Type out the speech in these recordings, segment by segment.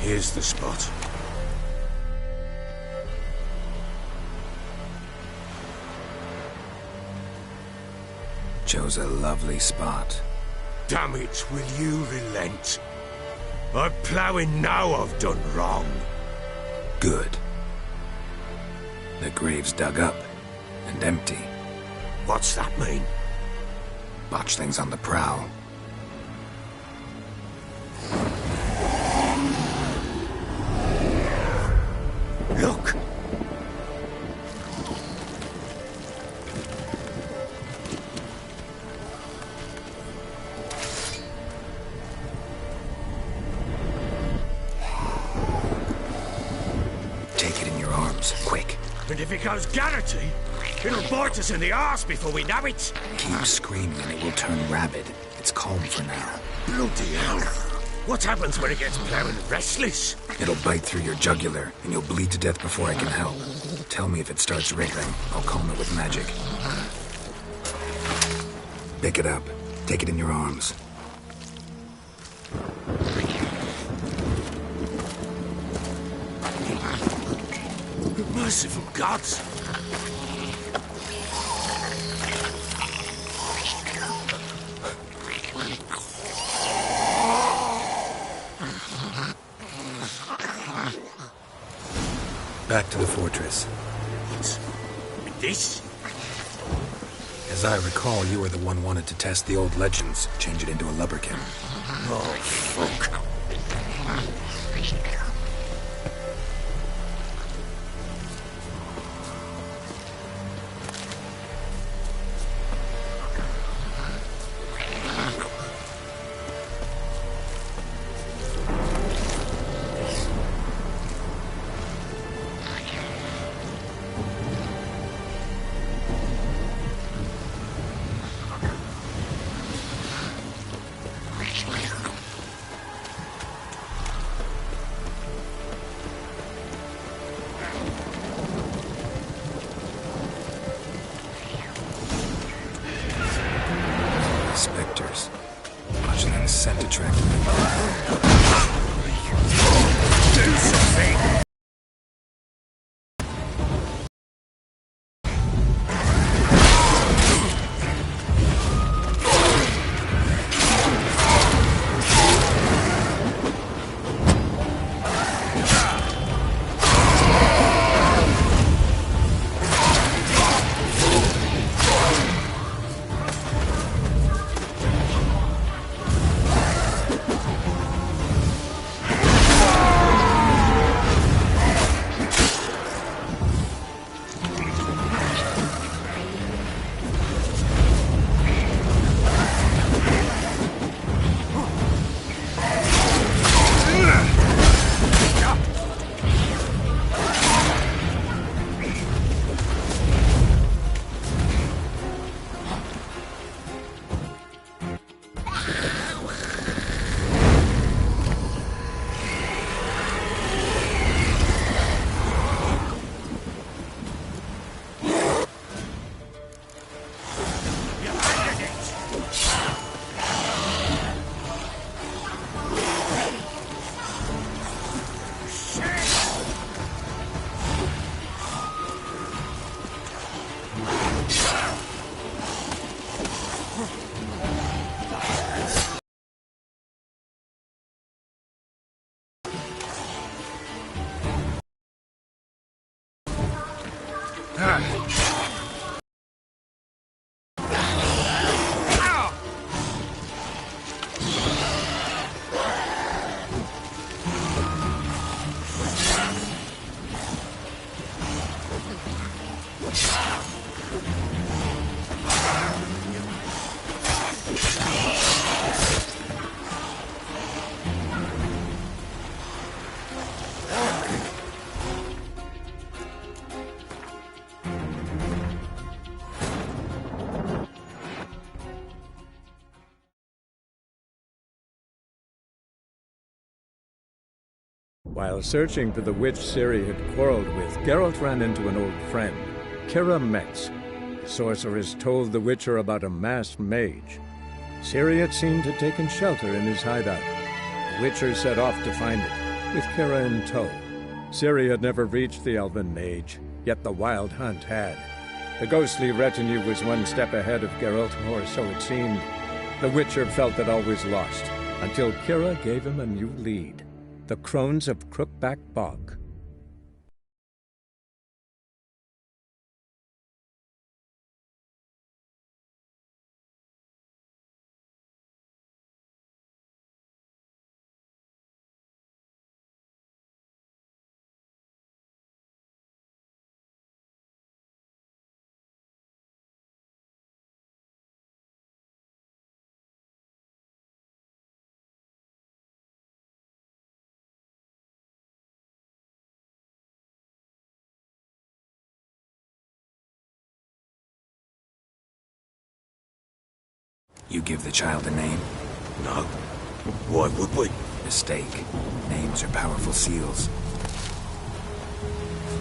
Here's the spot. Chose a lovely spot. Damn it, will you relent? I'm ploughing now I've done wrong. Good. The grave's dug up and empty. What's that mean? Botchling's on the prowl. Look! Take it in your arms, quick. And if it goes Garrity, it'll bite us in the arse before we know it. Keep screaming and it will turn rabid. It's calm for now. Bloody hell. What happens when it gets plowing restless? It'll bite through your jugular, and you'll bleed to death before I can help. Tell me if it starts wriggling. I'll calm it with magic. Pick it up. Take it in your arms. Merciful gods! Back to the fortress. What's this? As I recall, you were the one wanted to test the old legends, change it into a lubberkin. Oh, fuck. Spectres. Botchling's scent attracted me. Do something! While searching for the witch Ciri had quarreled with, Geralt ran into an old friend, Kira Metz. The sorceress told the Witcher about a masked mage. Ciri had seemed to have taken shelter in his hideout. The Witcher set off to find it. with Kira in tow. Ciri had never reached the elven mage, yet the wild hunt had. The ghostly retinue was one step ahead of Geralt, or so it seemed. The Witcher felt it always lost, until Kira gave him a new lead. The Crones of Crookback Bog. You give the child a name? No. Why would we? Mistake. Names are powerful seals.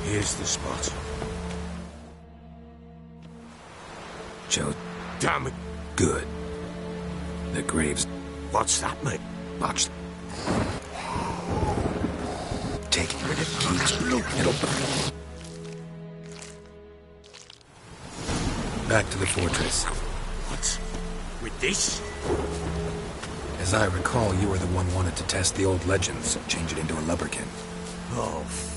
Here's the spot. Joe. Damn it. Good. The graves. What's that, mate? Botched. Take it. It'll... Back to the fortress. What? With this? As I recall, you were the one wanted to test the old legends, change it into a lubberkin. Oh, fuck.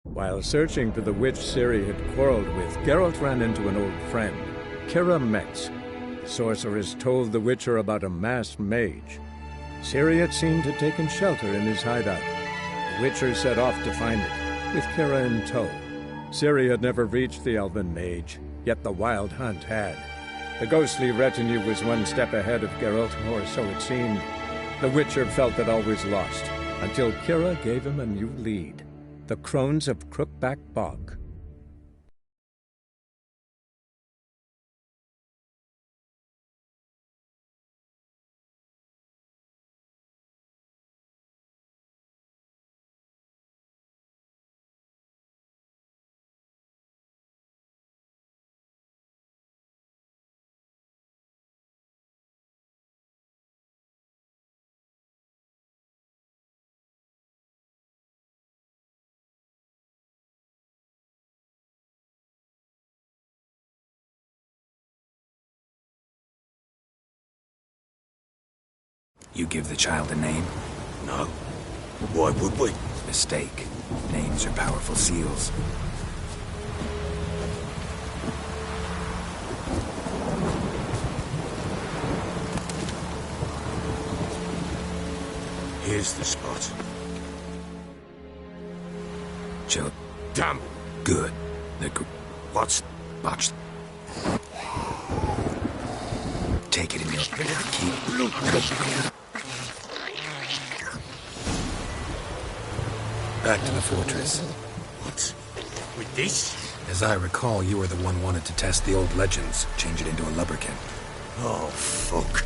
While searching for the witch Ciri had quarreled with, Geralt ran into an old friend, Kira Metz. The sorceress told the Witcher about a masked mage. Ciri had seemed to have taken shelter in his hideout. The Witcher set off to find it, with Kira in tow. Ciri had never reached the elven mage, yet the wild hunt had. The ghostly retinue was one step ahead of Geralt, or so it seemed. The Witcher felt it always lost, until Kira gave him a new lead. The Crones of Crookback Bog. You give the child a name? No. Why would we? Mistake. Names are powerful seals. Here's the spot. Joe. Damn. Good. What's... Botched. Take it in your... Keep... Back to the fortress. What? With this? As I recall, you were the one wanted to test the old legends, change it into a lubberkin. Oh, fuck.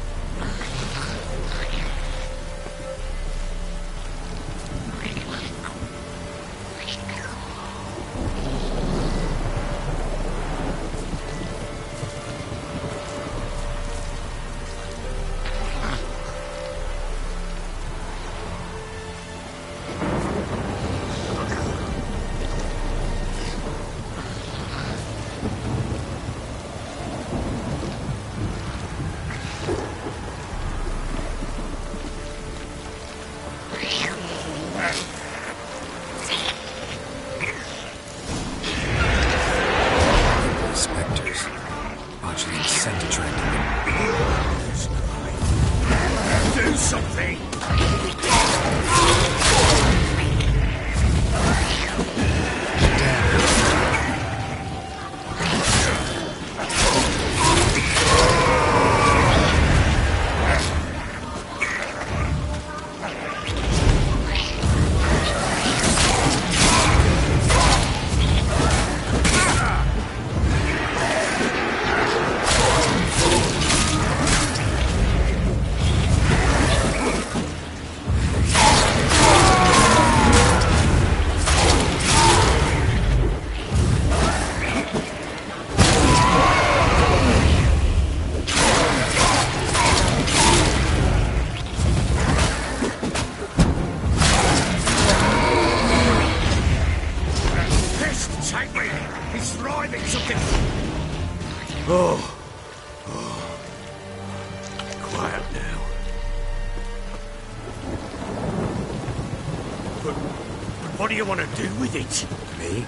What do you want to do with it? Me?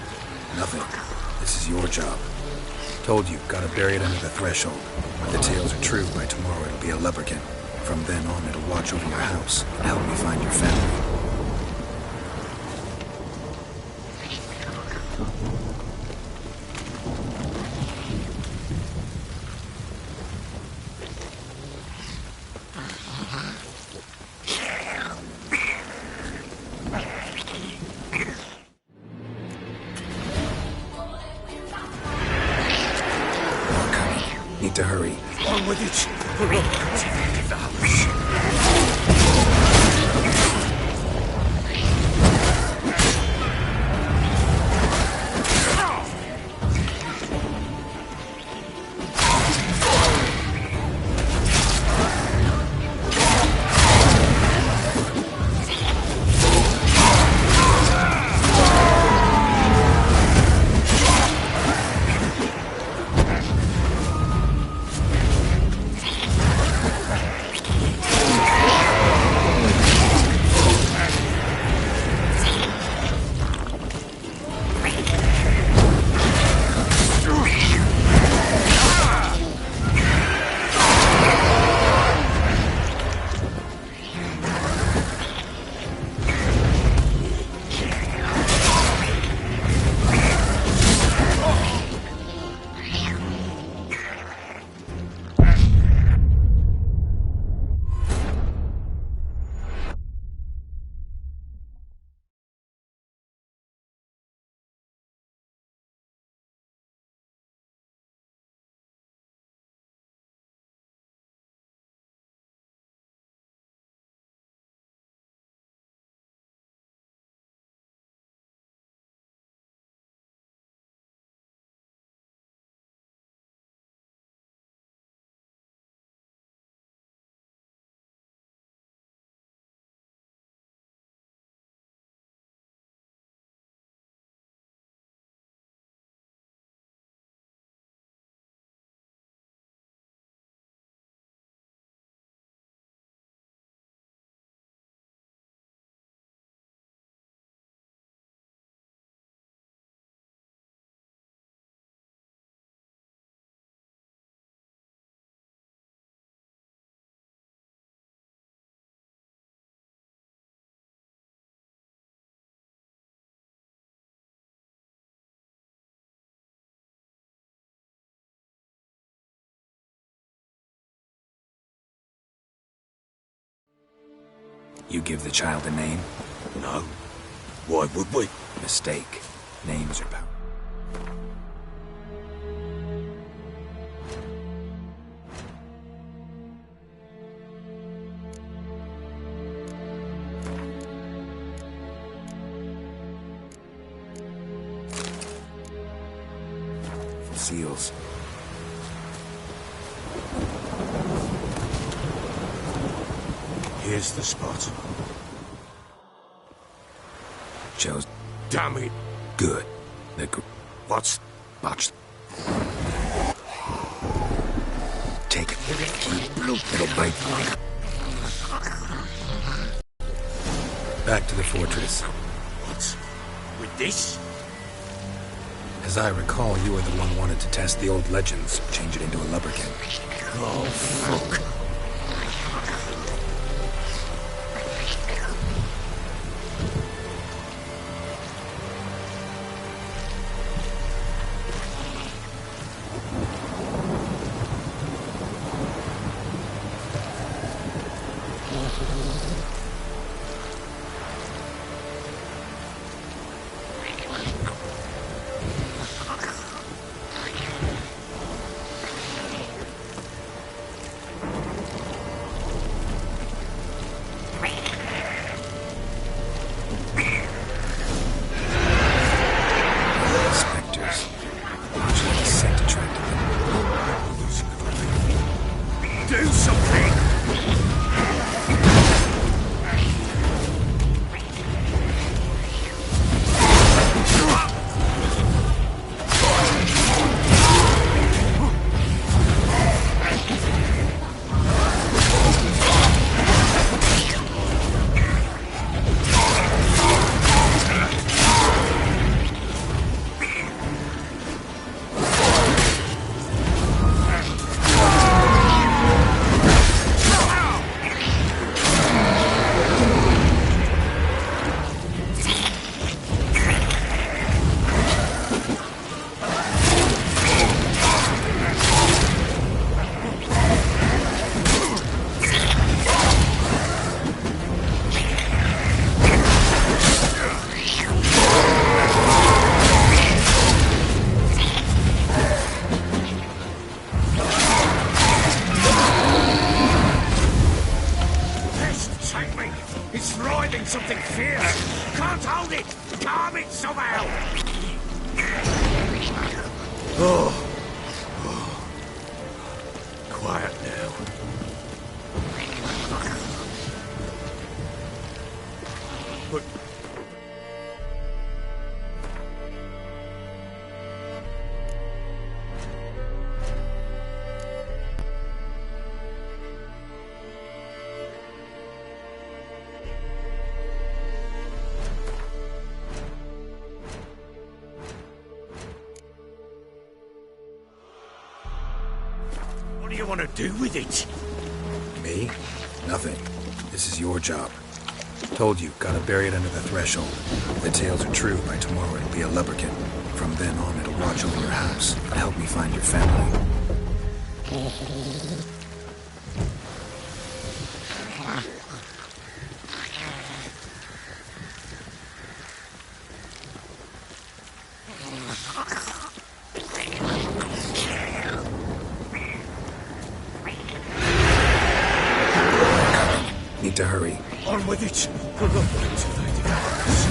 Nothing. This is your job. Told you, gotta bury it under the threshold. If the tales are true, by tomorrow it'll be a leprechaun. From then on, it'll watch over your house and help me find your family. Need to hurry. On with it. Hurry. Leave the house. You give the child a name? No. Why would we? Mistake. Names are power. Seals. Here's the spot. Chose. Damn it. Good. What's... Botched. Take it. It'll bite. Back to the fortress. What? With this? As I recall, you were the one who wanted to test the old legends, change it into a leprechaun. Oh, fuck. It's writhing something fierce! Can't hold it! Calm it somehow! Oh. Quiet now. But... What do you want to do with it? Me? Nothing. This is your job. Told you, gotta bury it under the threshold. If the tales are true, by tomorrow it'll be a lubberkin. From then on, it'll watch over your house and help me find your family. Need to hurry. On with it! We're not going to they devour us.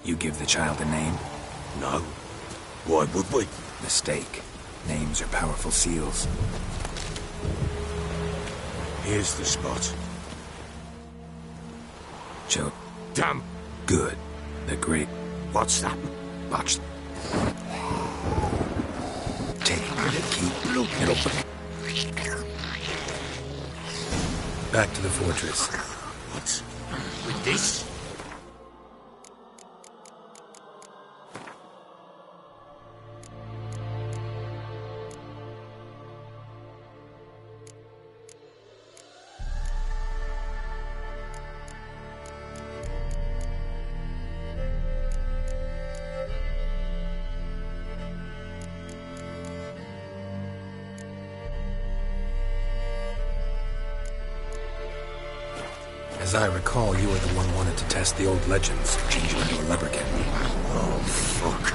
You give the child a name? No. Why would we? Mistake. Names are powerful seals. Here's the spot. Joe. Damn. Good. The great. What's that? Watch. Take the key. It'll... Back to the fortress. What? With this? As I recall, you were the one wanted to test the old legends, change you into a leprechaun. Oh, fuck.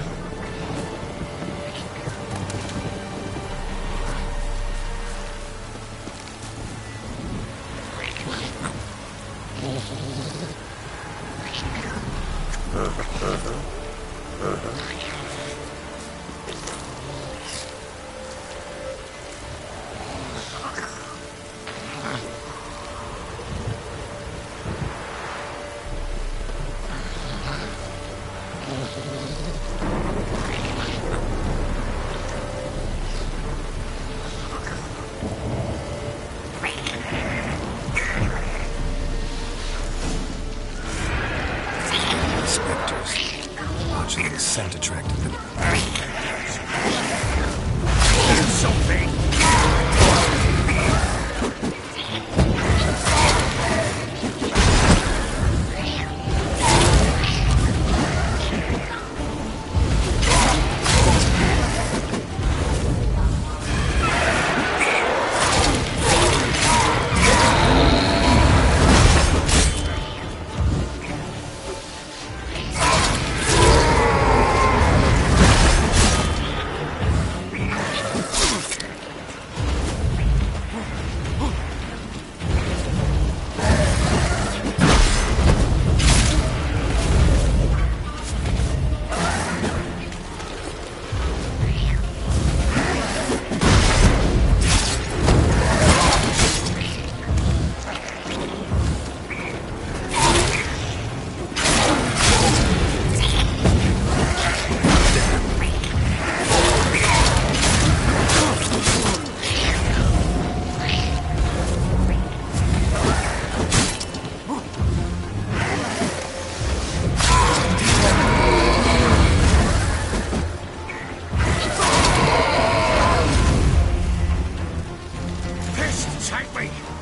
Scent attracted them. Something!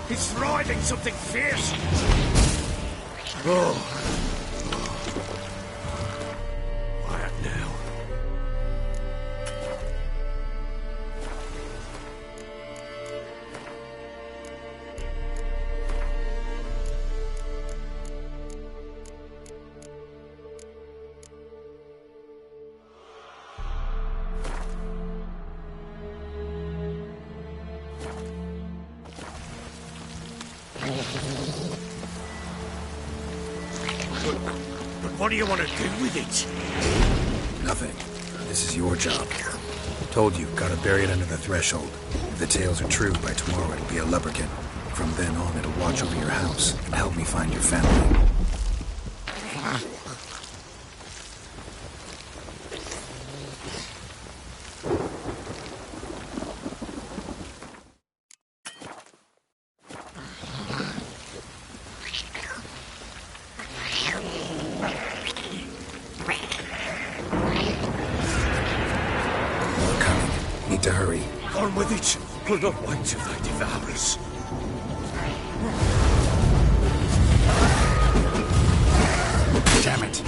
He's writhing something fierce. Oh. Quiet now. But what do you want to do with it? Nothing. This is your job. Told you, gotta bury it under the threshold. If the tales are true, by tomorrow it'll be a leprechaun. From then on, it'll watch over your house and help me find your family. Need to hurry. On with it. We'll not wait till they devour us. Damn it.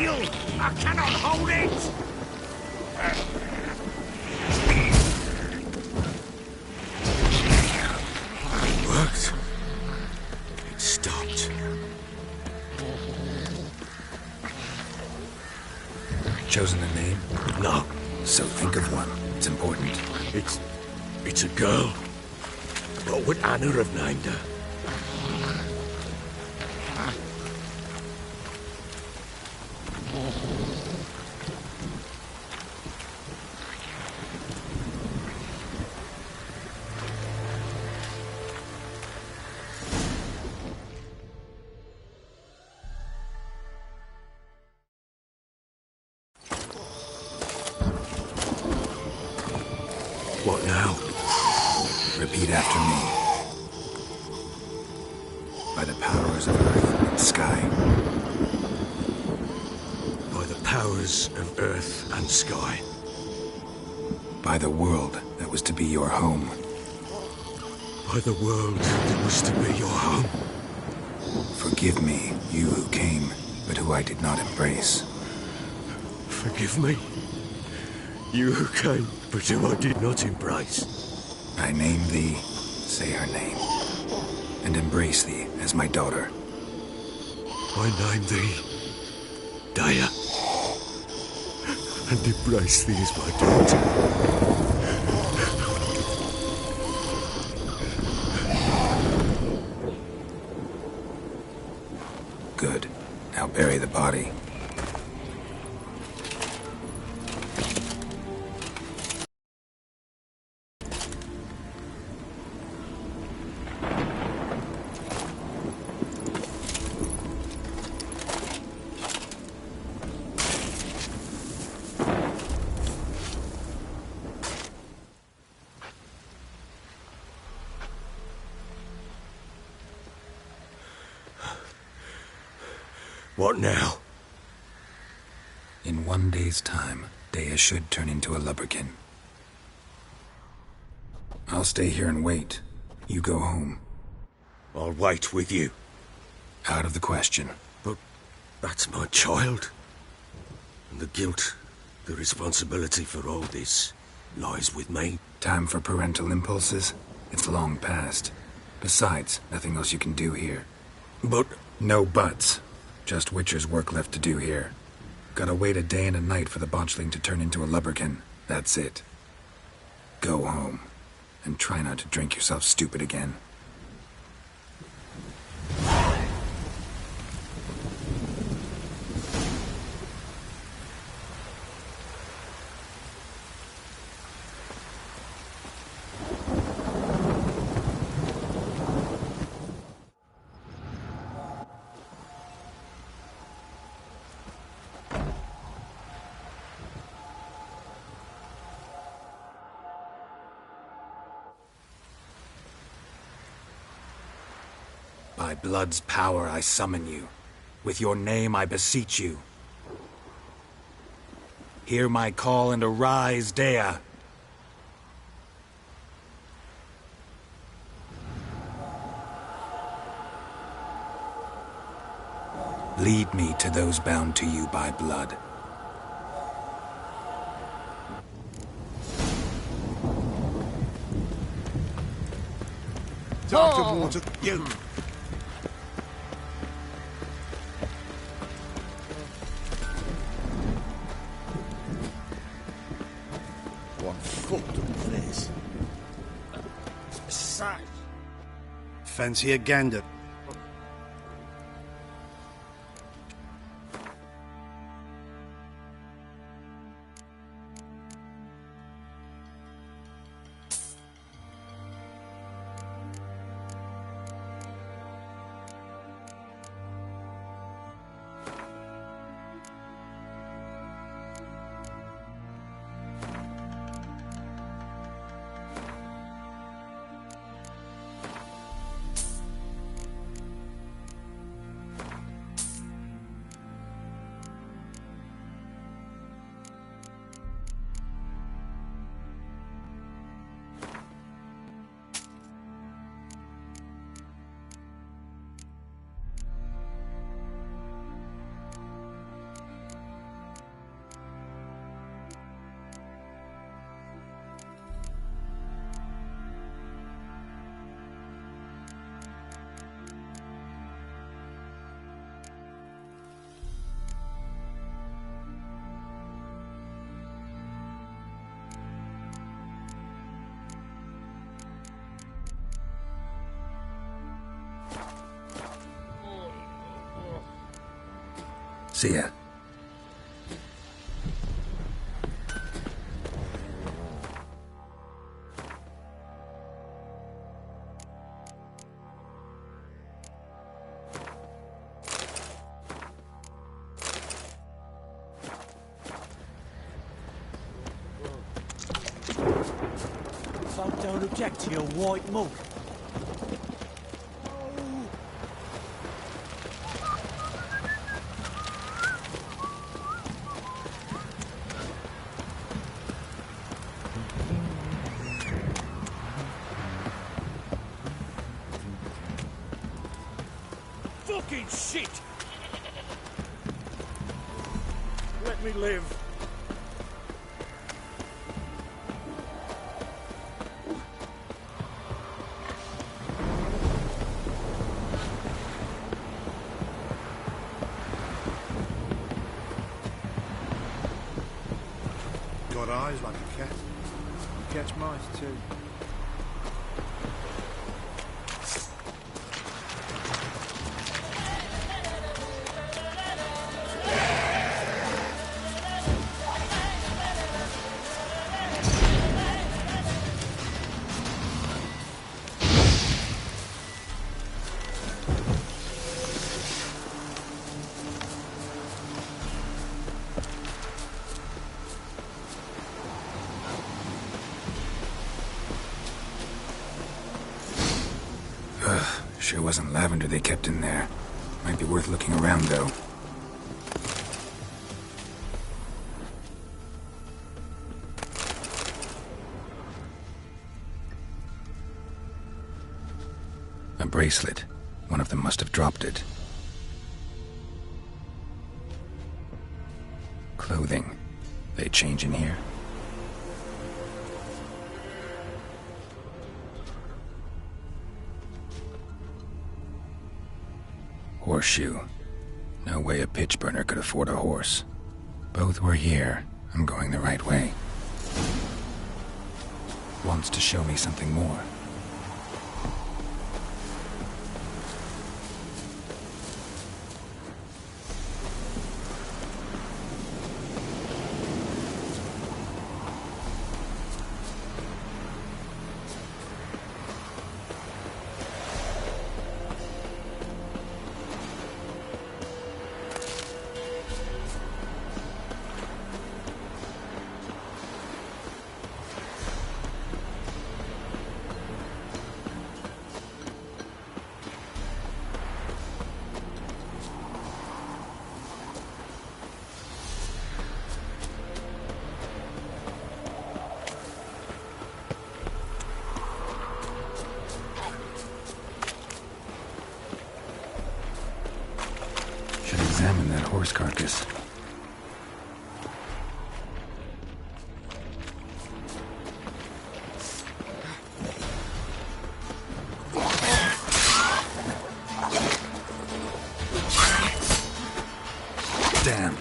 steel! I cannot hold it! It worked. It stopped. Chosen a name? No. So think of one. It's important. It's a girl. What would Anna have named her? What now? Repeat after me. By the powers of earth and sky. By the powers of earth and sky. By the world that was to be your home. By the world that was to be your home. Forgive me, you who came, but who I did not embrace. Forgive me. You who came, but who I did not embrace. I name thee, say her name, and embrace thee as my daughter. I name thee, Daya, and embrace thee as my daughter. Good. Now bury the body. What now? In 1 day's time, Daya should turn into a lubberkin. I'll stay here and wait. You go home. I'll wait with you. Out of the question. But that's my child. And the guilt, the responsibility for all this, lies with me. Time for parental impulses? It's long past. Besides, nothing else you can do here. But... No buts. Just Witcher's work left to do here. Gotta wait a day and a night for the botchling to turn into a lubberkin. That's it. Go home. And try not to drink yourself stupid again. By blood's power I summon you. With your name I beseech you. Hear my call and arise, Daya. Lead me to those bound to you by blood. Time to water you. What fucked up this? Besides. Fancy a gander? See ya. So don't object to your white mug. Fucking shit! Let me live. Got eyes like a cat. You catch mice too. Sure wasn't lavender they kept in there. Might be worth looking around, though. A bracelet. One of them must have dropped it. Clothing. They change in here? Horseshoe. No way a pitch burner could afford a horse. Both were here. I'm going the right way. Wants to show me something more. Examine that horse carcass. Damn.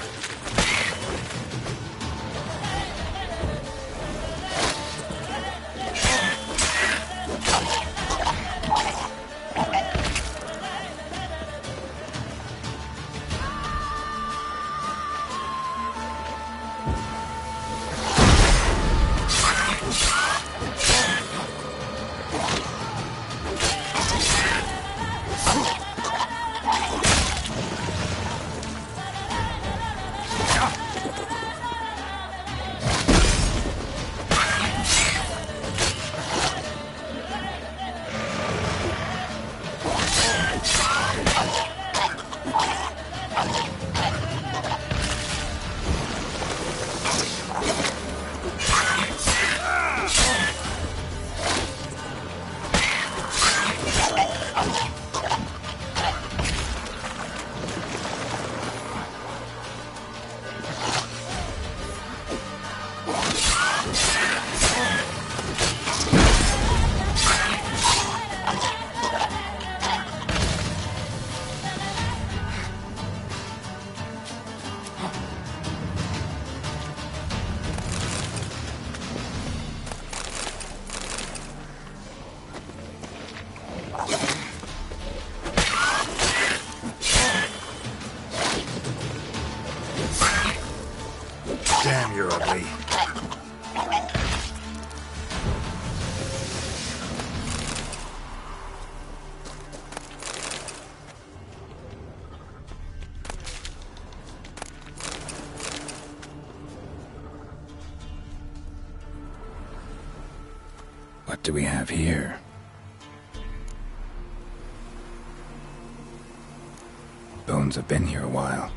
Damn, you're ugly. What do we have here? Bones have been here a while.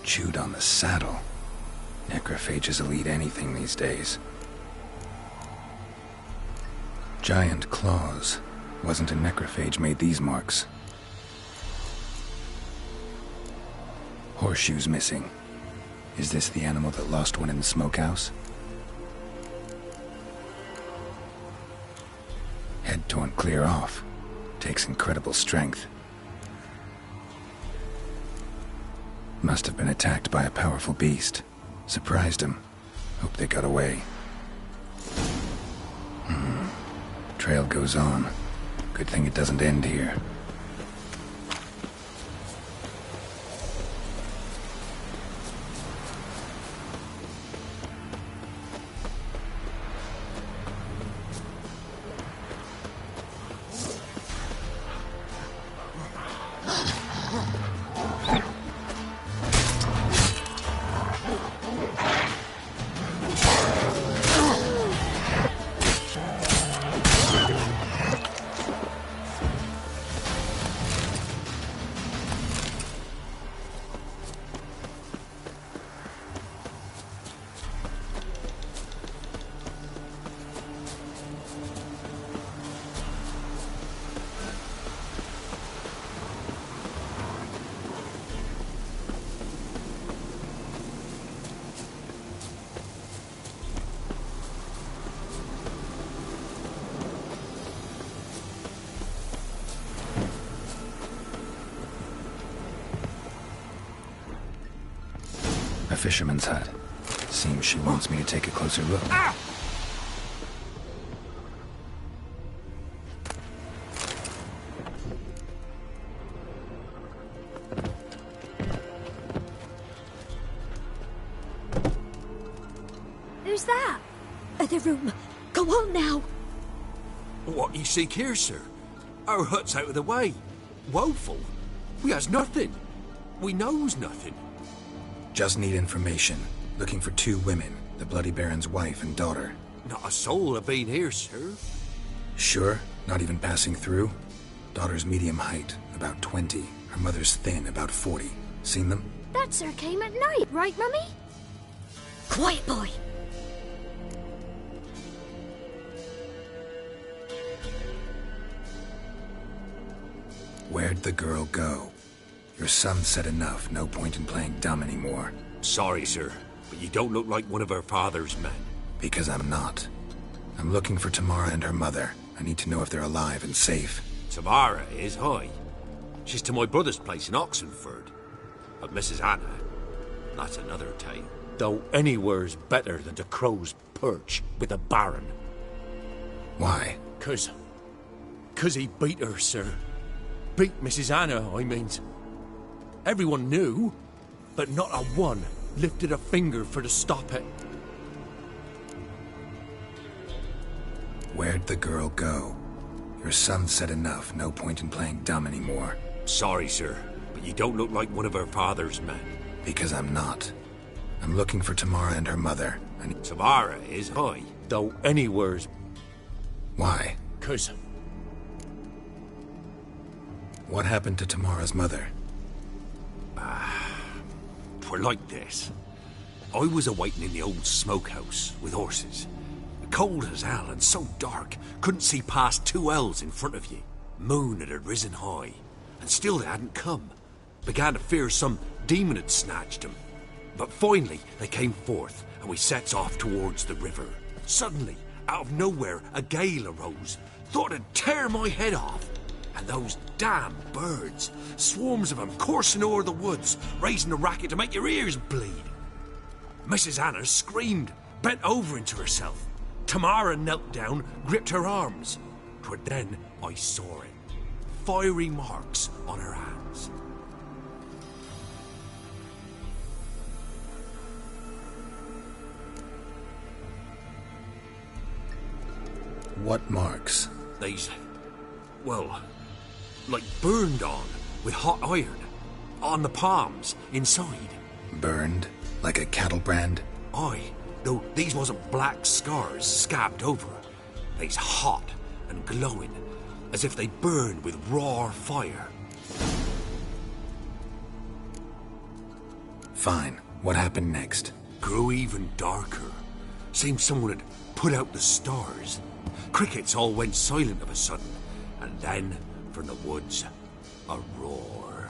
Chewed on the saddle. Necrophages will eat anything these days. Giant claws. Wasn't a necrophage made these marks. Horseshoes missing. Is this the animal that lost one in the smokehouse? Head torn clear off. Takes incredible strength. Must have been attacked by a powerful beast. Surprised him. Hope they got away. Trail goes on. Good thing it doesn't end here. A fisherman's hut. Seems she wants me to take a closer look. Ah! Who's that? Other room. Go on now. What you seek here, sir? Our hut's out of the way. Woeful. We has nothing. We knows nothing. Just need information. Looking for 2 women, the Bloody Baron's wife and daughter. Not a soul have been here, sir. Sure? Not even passing through? Daughter's medium height, about 20. Her mother's thin, about 40. Seen them? That sir came at night, right, Mummy? Quiet, boy. Where'd the girl go? Your son said enough, no point in playing dumb anymore. Sorry, sir, but you don't look like one of her father's men. Because I'm not. I'm looking for Tamara and her mother. I need to know if they're alive and safe. Tamara is, aye. She's to my brother's place in Oxenford. But Mrs. Anna, that's another tale. Though anywhere's better than to Crow's Perch with a baron. Why? 'Cause he beat her, sir. Beat Mrs. Anna, I means. Everyone knew, but not a one lifted a finger for to stop it. Where'd the girl go? Your son said enough, no point in playing dumb anymore. Sorry, sir, but you don't look like one of her father's men. Because I'm not. I'm looking for Tamara and her mother. Tamara is, aye. Though anywhere's... Why? 'Cause... What happened to Tamara's mother? Twere like this. I was awaiting in the old smokehouse with horses. Cold as hell and so dark, couldn't see past 2 ells in front of you. Moon had risen high, and still they hadn't come. Began to fear some demon had snatched them. But finally they came forth, and we sets off towards the river. Suddenly, out of nowhere, a gale arose. Thought it'd tear my head off. And those damn birds, swarms of them coursing o'er the woods, raising a racket to make your ears bleed. Mrs. Anna screamed, bent over into herself. Tamara knelt down, gripped her arms. 'Twere then I saw it. Fiery marks on her hands. What marks? They's, well, like burned on with hot iron. On the palms, inside. Burned? Like a cattle brand? Aye, though these wasn't black scars scabbed over. They's hot and glowing, as if they burned with raw fire. Fine. What happened next? Grew even darker. Seemed someone had put out the stars. Crickets all went silent of a sudden, and then, from the woods, a roar.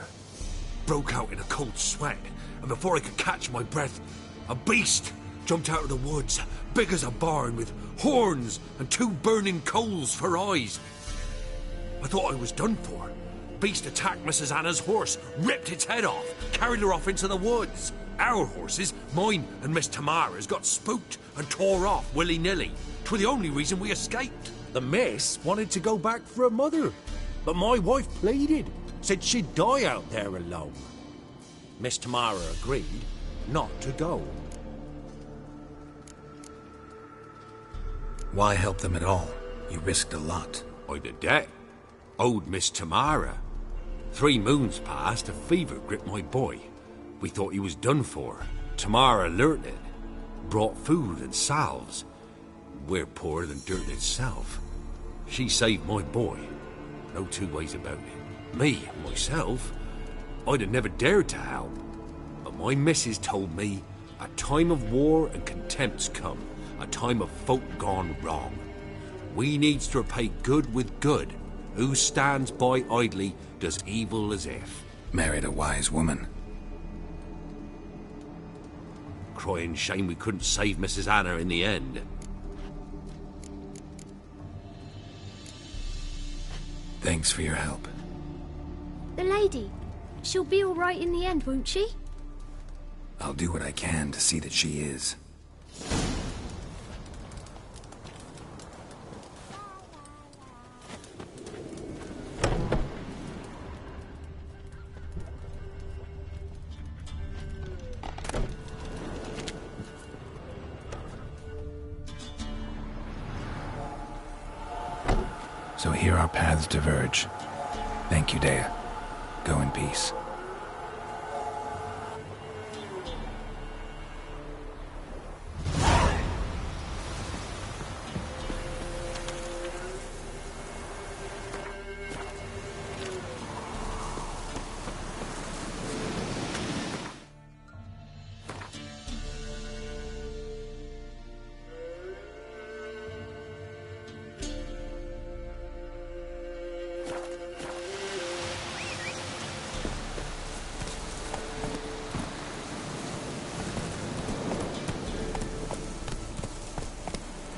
Broke out in a cold sweat, and before I could catch my breath, a beast jumped out of the woods, big as a barn, with horns and 2 burning coals for eyes. I thought I was done for. Beast attacked Mrs. Anna's horse, ripped its head off, carried her off into the woods. Our horses, mine and Miss Tamara's, got spooked and tore off willy-nilly. 'Twere the only reason we escaped. The miss wanted to go back for her mother, but my wife pleaded, said she'd die out there alone. Miss Tamara agreed not to go. Why help them at all? You risked a lot. I'd a debt. Owed Miss Tamara. 3 moons passed, a fever gripped my boy. We thought he was done for. Tamara learnt it. Brought food and salves. We're poorer than dirt itself. She saved my boy. No 2 ways about it. Me, myself, I'd have never dared to help. But my missus told me a time of war and contempt's come. A time of folk gone wrong. We needs to repay good with good. Who stands by idly does evil as if. Married a wise woman. Crying shame we couldn't save Mrs. Anna in the end. Thanks for your help. The lady. She'll be all right in the end, won't she? I'll do what I can to see that she is. So here our paths diverge. Thank you, Dea. Go in peace.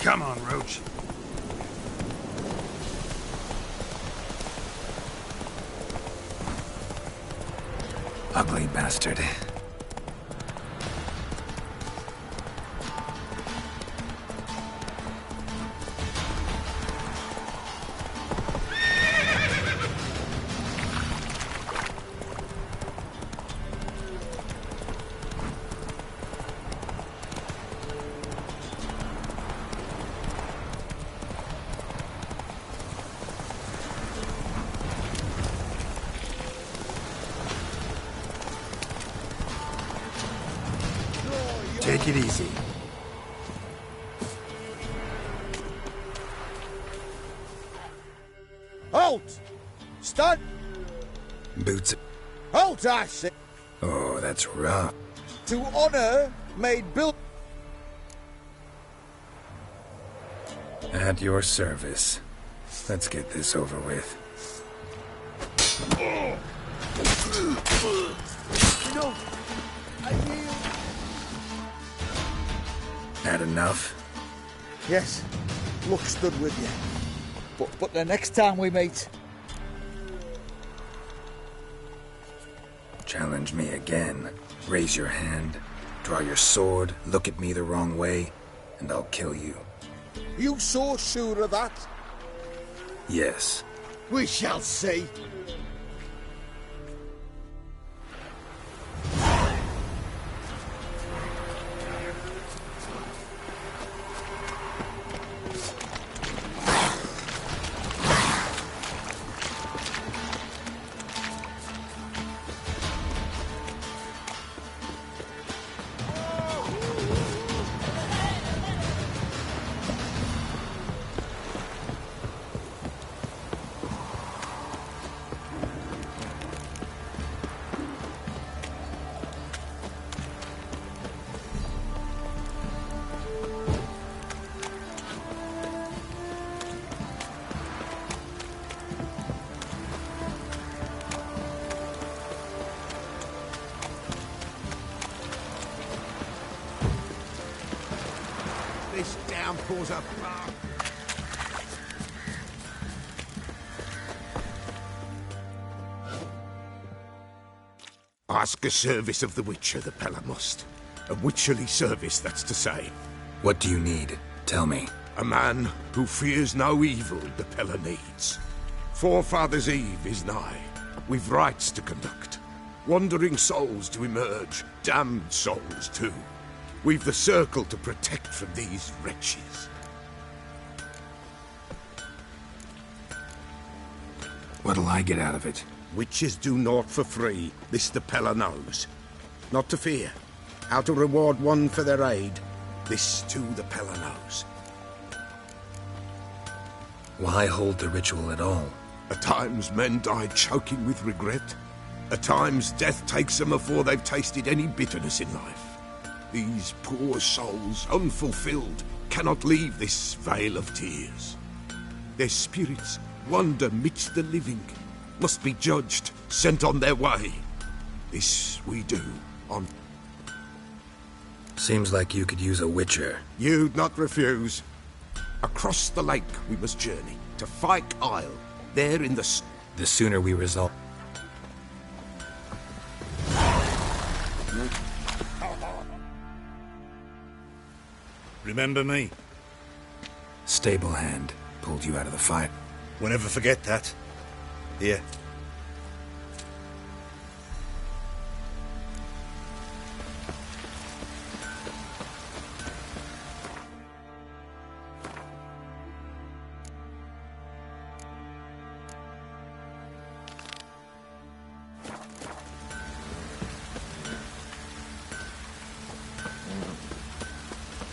Come on, Roach. Ugly bastard. Take it easy. Halt! Stand! Boots. Halt, I say! Oh, that's rough. To honor made Bill. At your service. Let's get this over with. No! I heal! Had enough? Yes, luck stood with you. But the next time we meet... Challenge me again. Raise your hand. Draw your sword. Look at me the wrong way. And I'll kill you. You so sure of that? Yes. We shall see. This downpour's a bar. Ask a service of the Witcher, the Pella must. A witcherly service, that's to say. What do you need? Tell me. A man who fears no evil the Pella needs. Forefathers' Eve is nigh. We've rites to conduct. Wandering souls to emerge. Damned souls, too. We've the circle to protect from these wretches. What'll I get out of it? Witches do naught for free, this the Pella knows. Not to fear. How to reward one for their aid, this too the Pella knows. Why hold the ritual at all? At times men die choking with regret. At times death takes them before they've tasted any bitterness in life. These poor souls, unfulfilled, cannot leave this vale of tears. Their spirits wander midst the living, must be judged, sent on their way. This we do on... Seems like you could use a witcher. You'd not refuse. Across the lake we must journey, to Fyke Isle, there in the... The sooner we resolve... Remember me? Stable hand pulled you out of the fight. We'll never forget that. Here.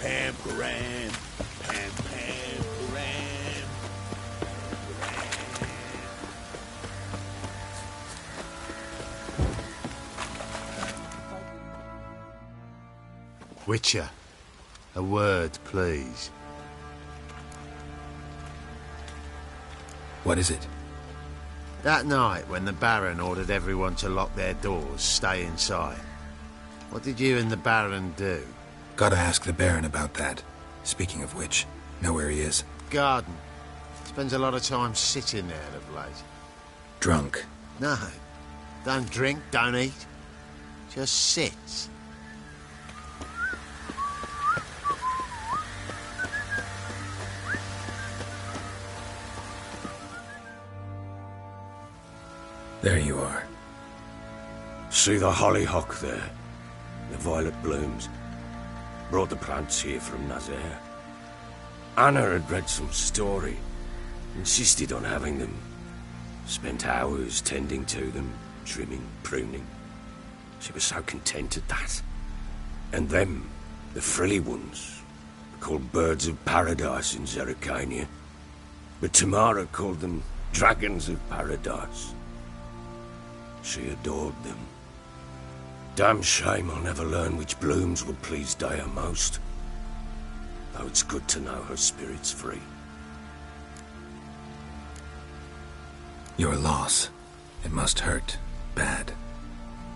Pam-param, pam-pam-param. Witcher, a word, please. What is it? That night when the Baron ordered everyone to lock their doors, stay inside, what did you and the Baron do? Gotta ask the Baron about that. Speaking of which, know where he is? Garden. Spends a lot of time sitting there of late. Drunk. No. Don't drink, don't eat. Just sits. There you are. See the hollyhock there? The violet blooms. Brought the plants here from Nazaire. Anna had read some story. Insisted on having them. Spent hours tending to them, trimming, pruning. She was so content at that. And them, the frilly ones, called birds of paradise in Zerrikania. But Tamara called them dragons of paradise. She adored them. Damn shame I'll never learn which blooms would please Dea most. Though it's good to know her spirit's free. Your loss. It must hurt. Bad.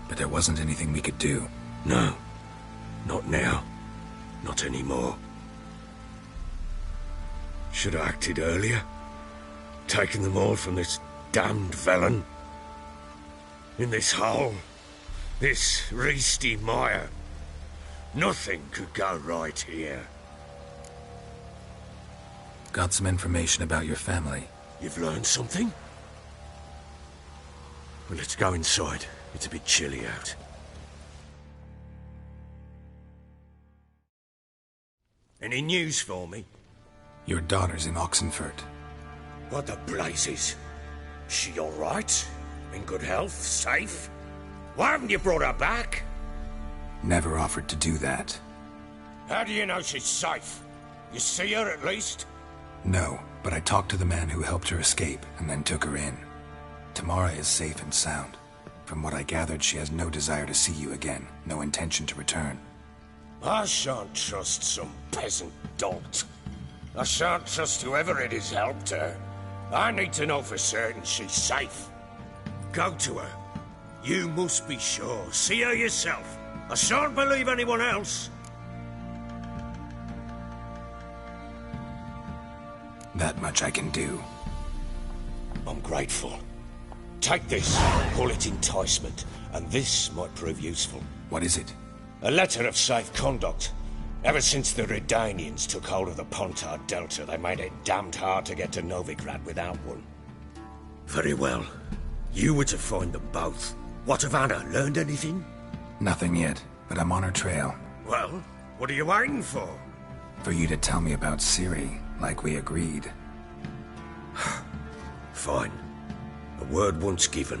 But there wasn't anything we could do. No. Not now. Not anymore. Should have acted earlier. Taken them all from this damned felon. In this hole. This reesty mire. Nothing could go right here. Got some information about your family. You've learned something? Well, let's go inside. It's a bit chilly out. Any news for me? Your daughter's in Oxenfurt. What the blazes? She all right? In good health? Safe? Why haven't you brought her back? Never offered to do that. How do you know she's safe? You see her at least? No, but I talked to the man who helped her escape and then took her in. Tamara is safe and sound. From what I gathered, she has no desire to see you again, no intention to return. I shan't trust some peasant dolt. I shan't trust whoever it is helped her. I need to know for certain she's safe. Go to her. You must be sure. See her yourself. I shan't believe anyone else. That much I can do. I'm grateful. Take this, call it enticement, and this might prove useful. What is it? A letter of safe conduct. Ever since the Redanians took hold of the Pontard Delta, they made it damned hard to get to Novigrad without one. Very well. You were to find them both. What of Anna? Learned anything? Nothing yet, but I'm on her trail. Well, what are you waiting for? For you to tell me about Ciri, like we agreed. Fine. A word once given.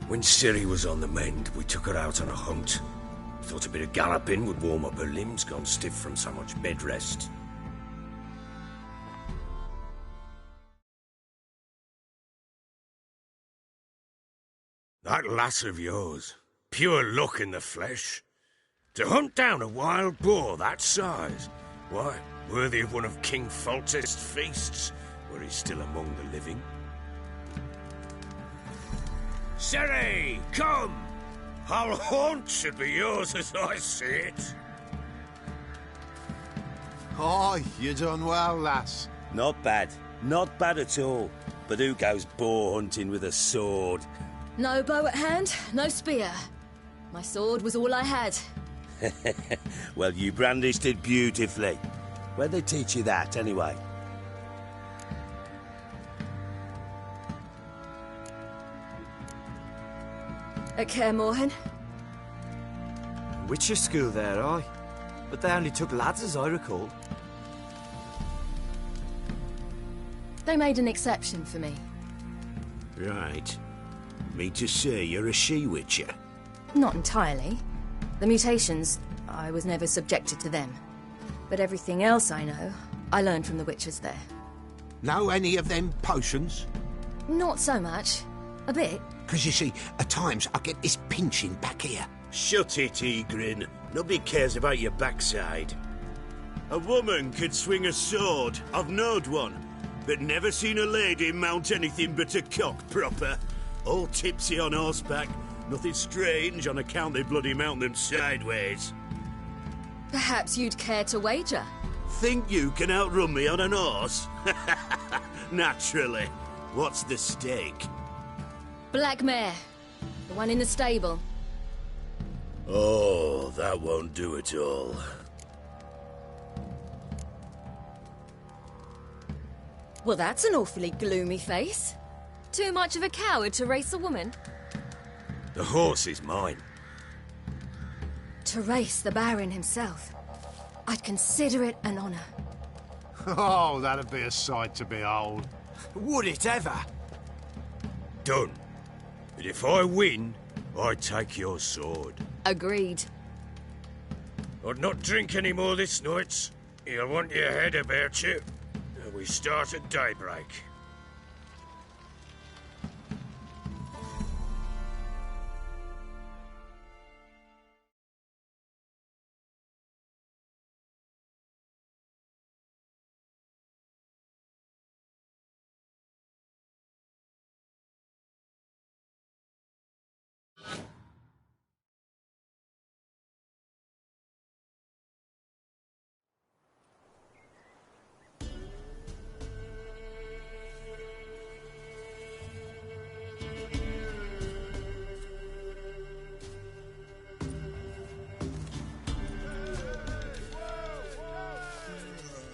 When Ciri was on the mend, we took her out on a hunt. Thought a bit of galloping would warm up her limbs, gone stiff from so much bed rest. That lass of yours, pure luck in the flesh. To hunt down a wild boar that size, why, worthy of one of King Foltest's feasts, were he still among the living. Ciri, come! Our haunt should be yours as I see it. Oh, you done well, lass. Not bad. Not bad at all. But who goes boar hunting with a sword? No bow at hand, no spear. My sword was all I had. Well, you brandished it beautifully. Where'd they teach you that, anyway? At Kaer Morhen. Witcher school there, aye. But they only took lads, as I recall. They made an exception for me. Right. Mean to say you're a she-witcher? Not entirely. The mutations, I was never subjected to them. But everything else I know, I learned from the witchers there. Know any of them potions? Not so much. A bit. Because you see, at times I get this pinching back here. Shut it, Egrin. Nobody cares about your backside. A woman could swing a sword. I've knowed one. But never seen a lady mount anything but a cock proper. All tipsy on horseback. Nothing strange on account they bloody mount them sideways. Perhaps you'd care to wager? Think you can outrun me on an horse? Naturally. What's the stake? Black mare. The one in the stable. Oh, that won't do it all. Well, that's an awfully gloomy face. Too much of a coward to race a woman? The horse is mine. To race the Baron himself. I'd consider it an honor. Oh, that'd be a sight to behold. Would it ever? Done. But if I win, I take your sword. Agreed. I'd not drink any more this night. You'll want your head about you. We start at daybreak.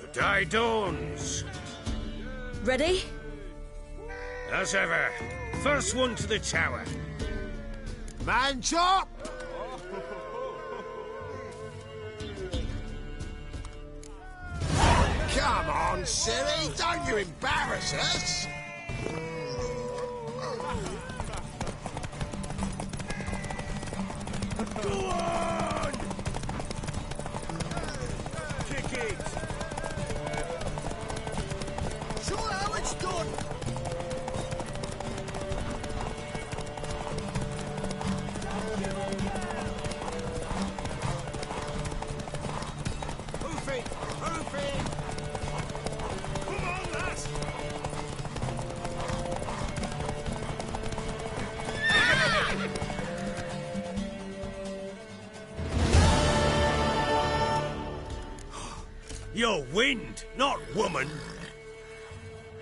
The day dawns. Ready? As ever. First one to the tower. Man chop! Come on, Ciri, don't you embarrass us! Go on! Kick it! Show how it's done! Move it! Move it! Come on, lass! You're wind, not woman.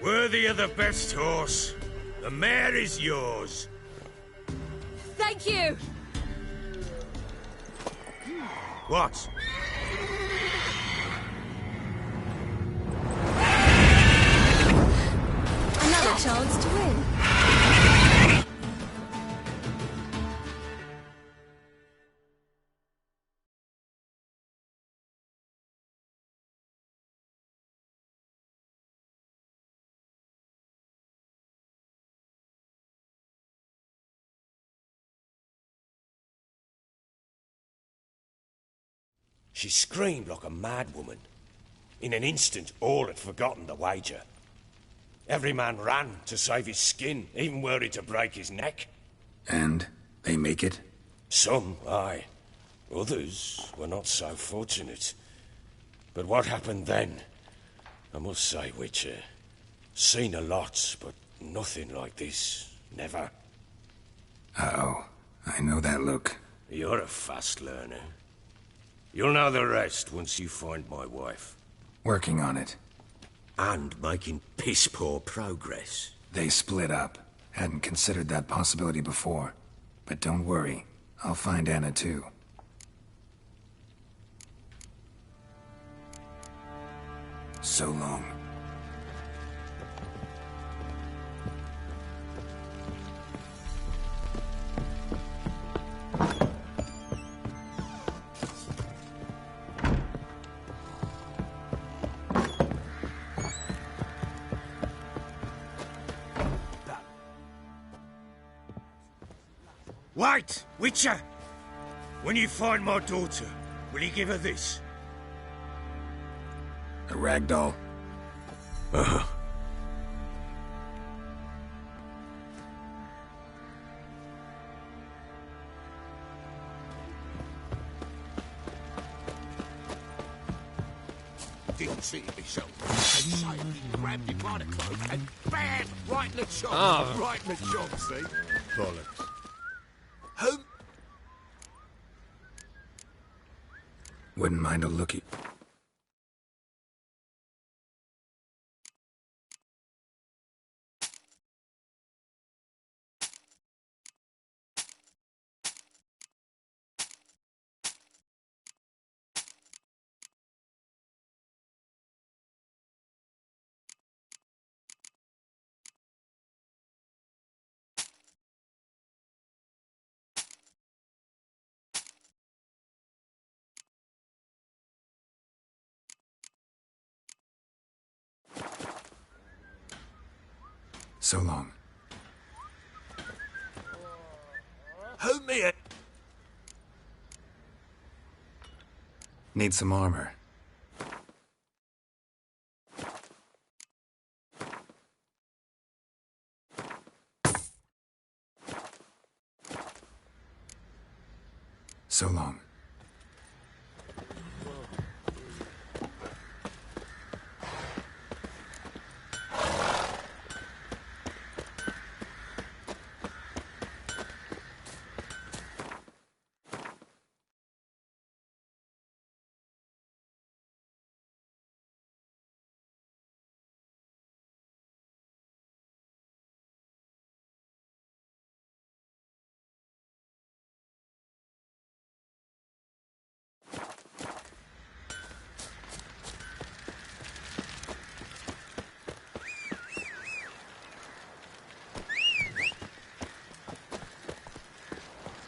Worthy of the best horse. The mare is yours. Thank you! What? Another chance to win. She screamed like a mad woman. In an instant, all had forgotten the wager. Every man ran to save his skin, even were he to break his neck. And they make it? Some, aye. Others were not so fortunate. But what happened then? I must say, Witcher, seen a lot, but nothing like this. Never. Uh-oh. I know that look. You're a fast learner. You'll know the rest once you find my wife. Working on it. And making piss-poor progress. They split up. Hadn't considered that possibility before. But don't worry. I'll find Anna too. So long. Wait, Witcher! When you find my daughter, will you give her this? A ragdoll? Uh-huh. Didn't see it myself. He grabbed him by the cloak and bam! Right in the chop. Oh. Right in the chop, see? Bollocks. Who? Wouldn't mind a lookie. So long. Who me? Need some armor. So long.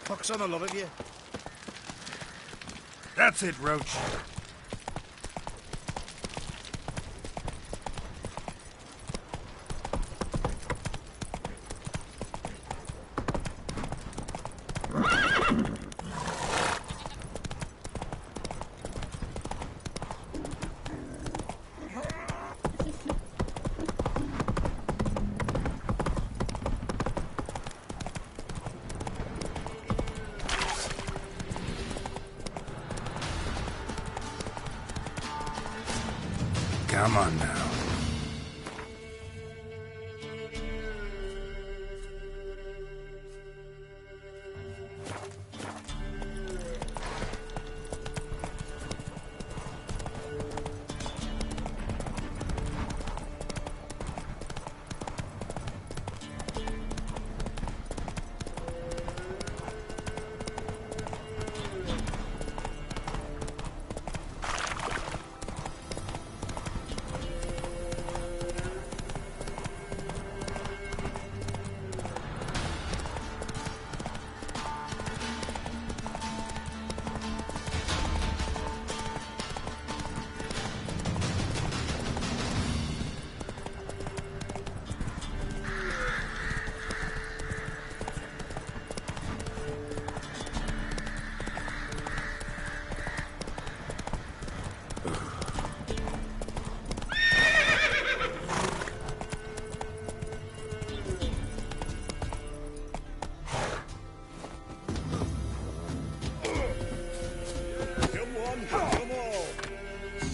Pox on the love of you. That's it, Roach. Come on now.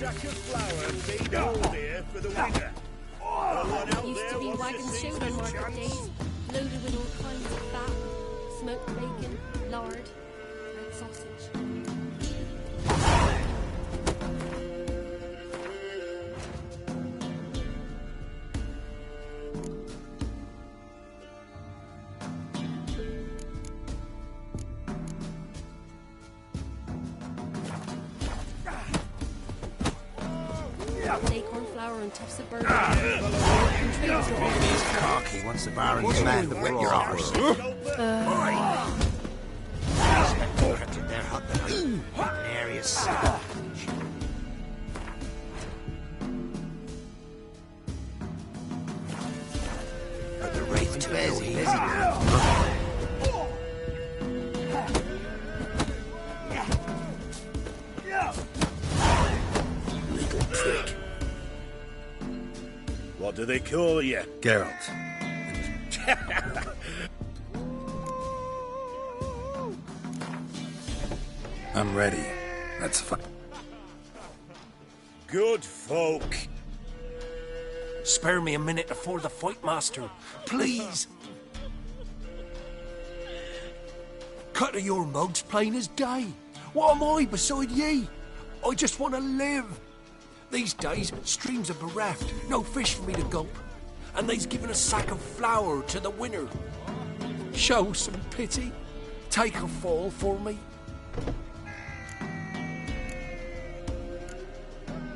sack of flour being all here for the winter. Used to be wagon shown on market days, loaded with all kinds of fat, smoked bacon, lard, and sausage. Acorn flour and tufts of burger. He's cocky once the Baron's man to whip your arse. In their hut tonight. An area savage. But the Wraith too busy now. Little prick. What do they call you? Geralt. I'm ready. That's fine. Good folk. Spare me a minute before the fight, Master. Please. Cut of your mugs plain as day. What am I beside ye? I just want to live. These days, streams are bereft. No fish for me to gulp. And they's given a sack of flour to the winner. Show some pity. Take a fall for me.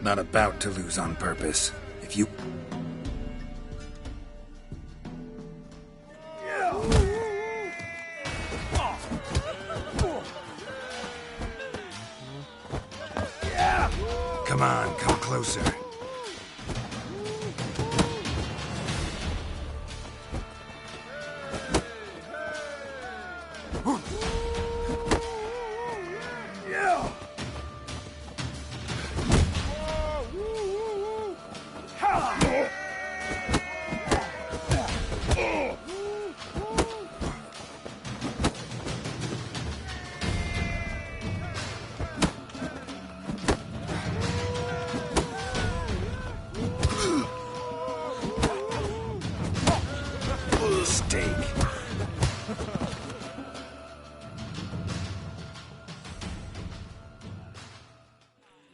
Not about to lose on purpose. If you... Come on, come closer.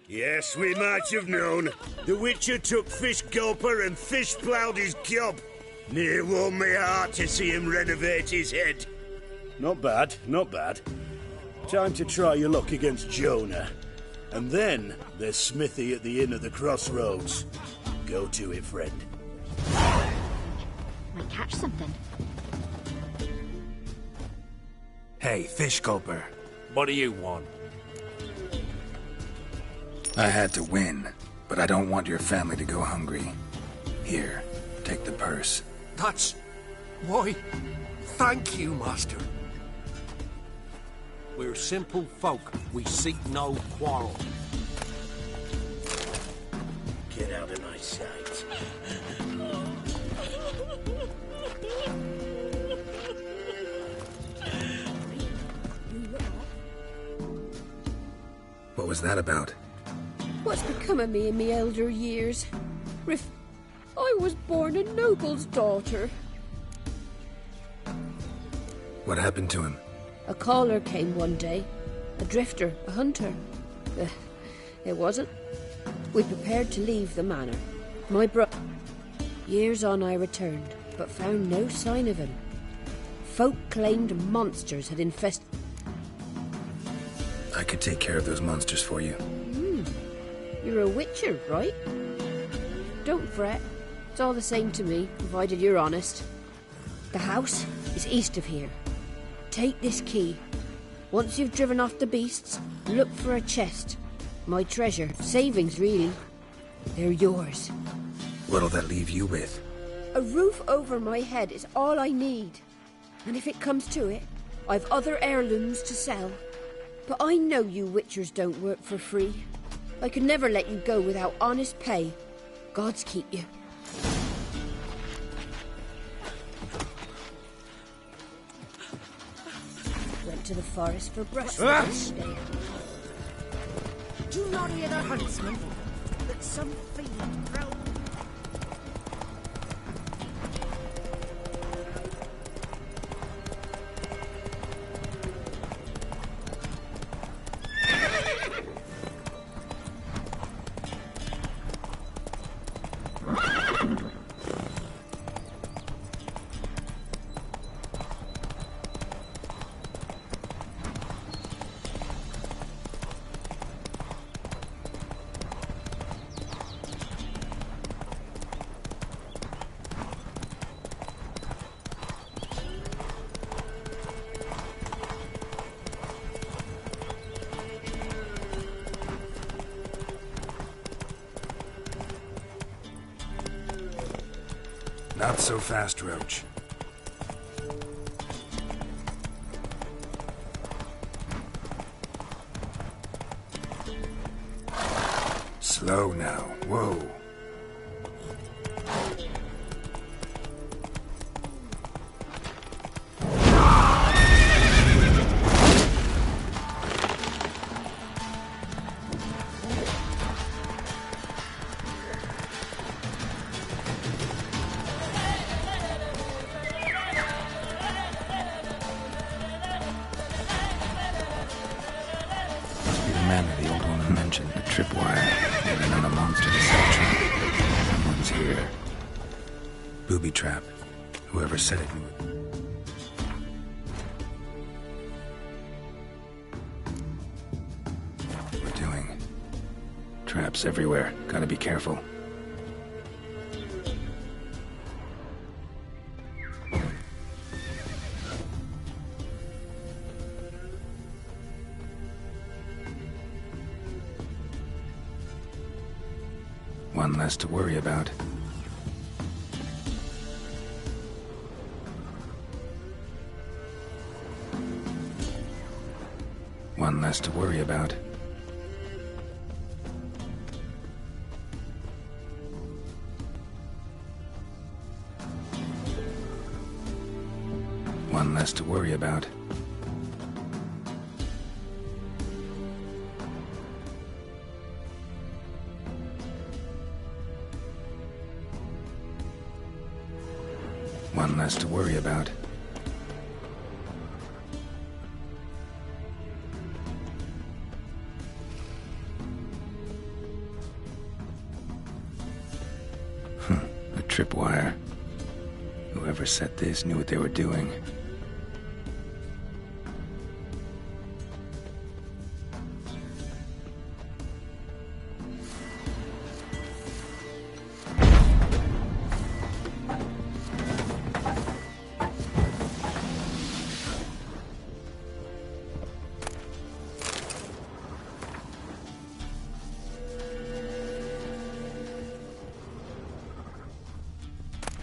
Yes, we might have known. The Witcher took Fish Gulper and fish ploughed his gob. Near warmed my heart to see him renovate his head. Not bad, not bad. Time to try your luck against Jonah. And then there's Smithy at the inn at the crossroads. Go to it, friend. Might catch something. Hey, Fish Gulper. What do you want? I had to win, but I don't want your family to go hungry. Here, take the purse. That's... why, thank you, Master. We're simple folk. We seek no quarrel. Get out of my sight. What was that about? What's become of me in me elder years? I was born a noble's daughter. What happened to him? A caller came one day. A drifter, a hunter. It wasn't. We prepared to leave the manor. My brother... Years on I returned, but found no sign of him. Folk claimed monsters had infested... I could take care of those monsters for you. You're a witcher, right? Don't fret. It's all the same to me, provided you're honest. The house is east of here. Take this key. Once you've driven off the beasts, look for a chest. My treasure. Savings, really. They're yours. What'll that leave you with? A roof over my head is all I need. And if it comes to it, I've other heirlooms to sell. But I know you witchers don't work for free. I could never let you go without honest pay. Gods keep you. Went to the forest for brush today. Do not hear the huntsman. that some fiend broke. Not so fast, Roach. Slow now. Whoa. Booby trap. Whoever said it knew it. We're doing. Traps everywhere. Gotta be careful. One less to worry about. One less to worry about. One less to worry about. One less to worry about. A tripwire. Whoever set this knew what they were doing.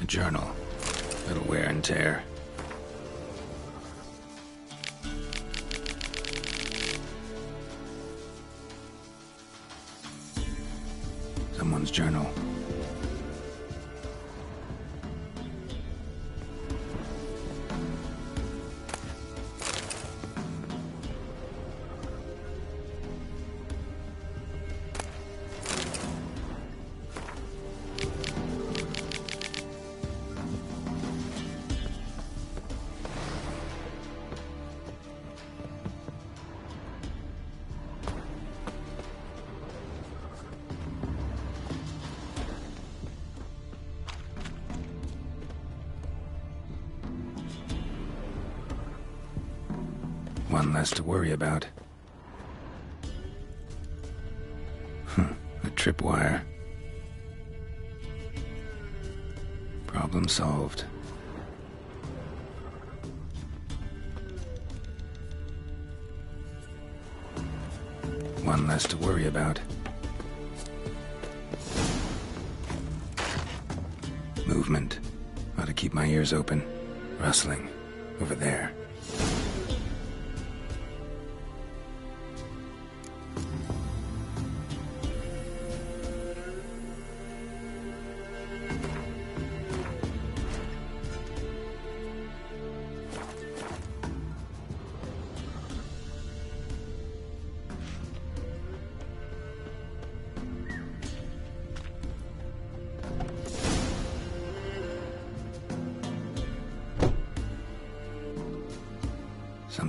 A journal. Little wear and tear. Someone's journal. One less to worry about. A tripwire. Problem solved. One less to worry about. Movement. Ought to keep my ears open. Rustling. Over there.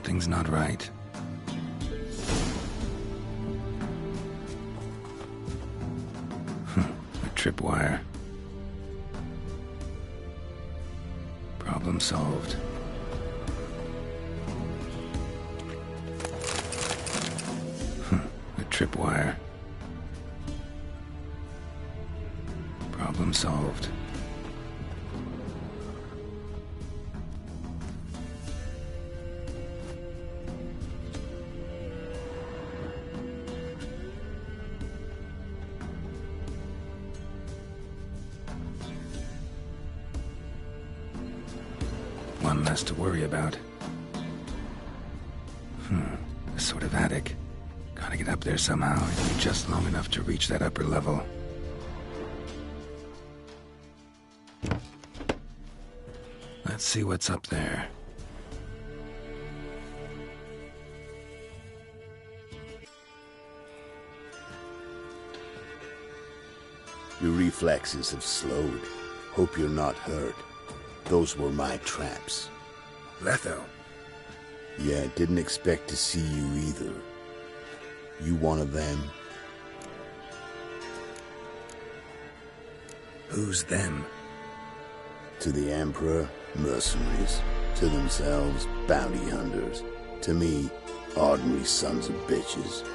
Something's not right. A tripwire. Problem solved. A tripwire. Problem solved. One less to worry about. A sort of attic. Gotta get up there somehow. It'll be just long enough to reach that upper level. Let's see what's up there. Your reflexes have slowed. Hope you're not hurt. Those were my traps. Letho? Yeah, didn't expect to see you either. You one of them? Who's them? To the Emperor, mercenaries. To themselves, bounty hunters. To me, ordinary sons of bitches.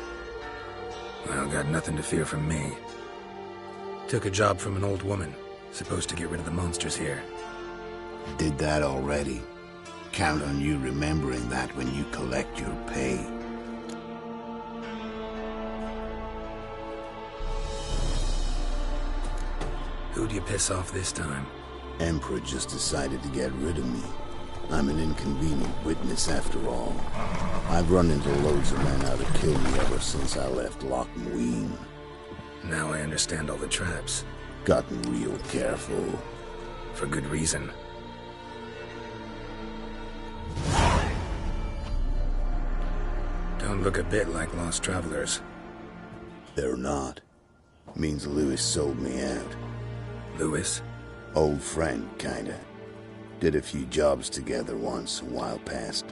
Well, got nothing to fear from me. Took a job from an old woman. Supposed to get rid of the monsters here. Did that already. Count on you remembering that when you collect your pay. Who'd you piss off this time? Emperor just decided to get rid of me. I'm an inconvenient witness after all. I've run into loads of men out to kill me ever since I left Loch Mween. Now I understand all the traps. Gotten real careful. For good reason. Don't look a bit like lost travelers. They're not. Means Lewis sold me out. Lewis? Old friend, kinda. Did a few jobs together once, a while past.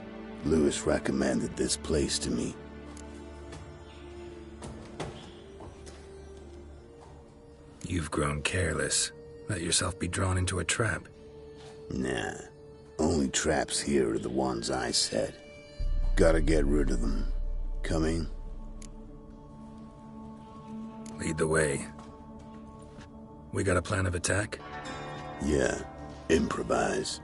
Lewis recommended this place to me. You've grown careless. Let yourself be drawn into a trap. Nah. Only traps here are the ones I set. Gotta get rid of them. Coming? Lead the way. We got a plan of attack? Yeah. Improvise.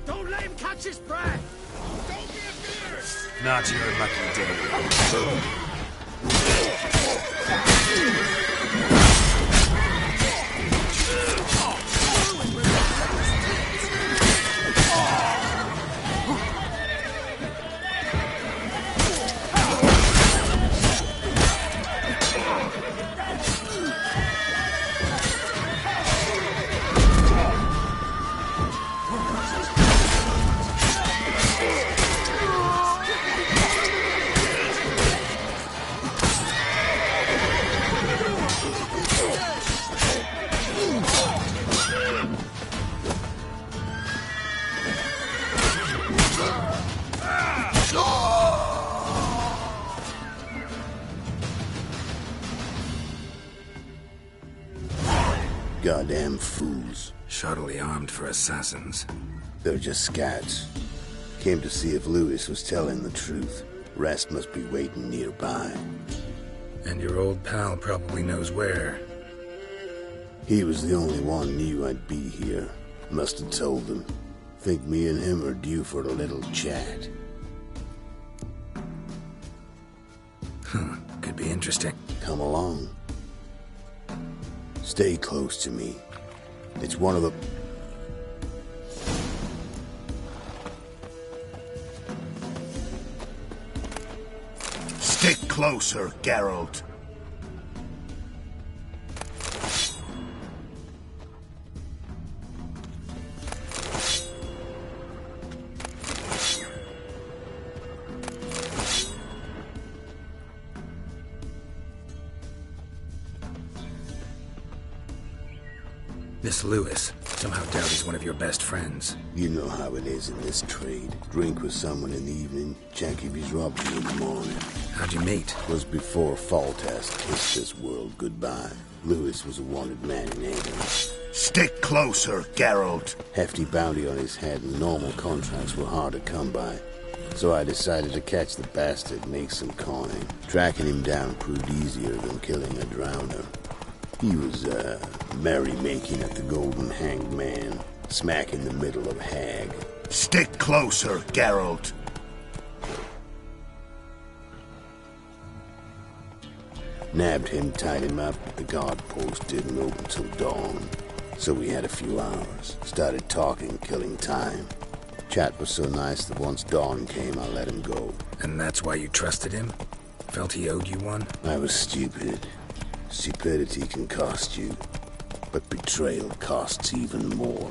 Don't let him catch his breath! Don't be a fear! Not your lucky day. Goddamn fools. Shoddily armed for assassins. They're just scouts. Came to see if Lewis was telling the truth. Rest must be waiting nearby. And your old pal probably knows where. He was the only one knew I'd be here. Must have told them. Think me and him are due for a little chat. Could be interesting. Come along. Stay close to me. It's one of the... Stick closer, Geralt. Miss Lewis. Somehow doubt he's one of your best friends. You know how it is in this trade. Drink with someone in the evening, Jackie's robbed you in the morning. How'd you meet? Was before Foltest kissed this world goodbye. Lewis was a wanted man in England. Stick closer, Geralt. Hefty bounty on his head and normal contracts were hard to come by. So I decided to catch the bastard, make some coin. Tracking him down proved easier than killing a drowner. He was, merrymaking at the Golden Hanged Man, smack in the middle of Hag. Stick closer, Geralt. Nabbed him, tied him up. The guard post didn't open till dawn. So we had a few hours. Started talking, killing time. Chat was so nice that once dawn came, I let him go. And that's why you trusted him? Felt he owed you one? I was stupid. Stupidity can cost you, but betrayal costs even more.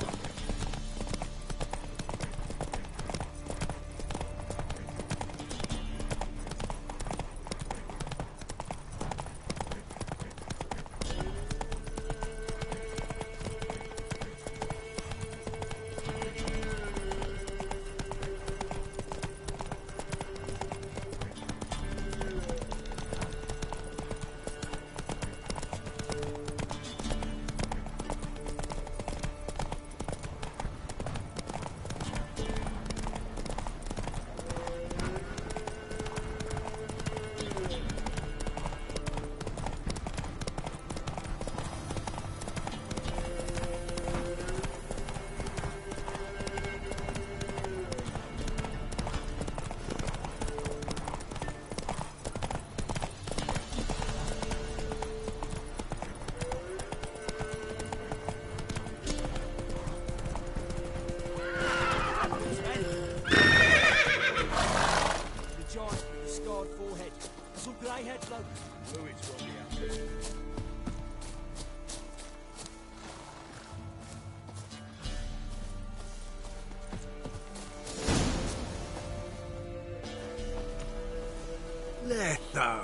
Letho,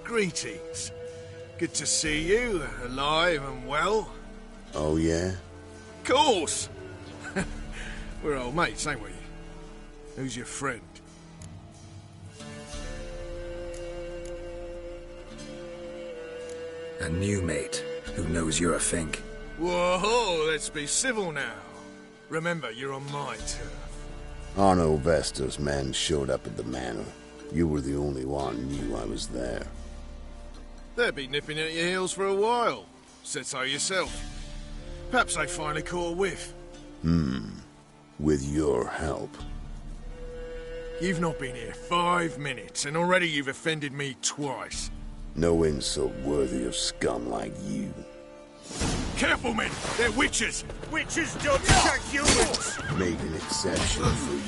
greetings. Good to see you, alive and well. Oh, yeah? Course! We're old mates, ain't we? Who's your friend? A new mate who knows you're a Fink. Whoa, let's be civil now. Remember, you're on my turf. Arno Vestor's men showed up at the manor. You were the only one who knew I was there. They'll be nipping at your heels for a while. Said so yourself. Perhaps they finally caught a whiff. With your help. You've not been here 5 minutes, and already you've offended me twice. No insult worthy of scum like you. Careful, men! They're witches! Witches don't attack humans! Make an exception for you.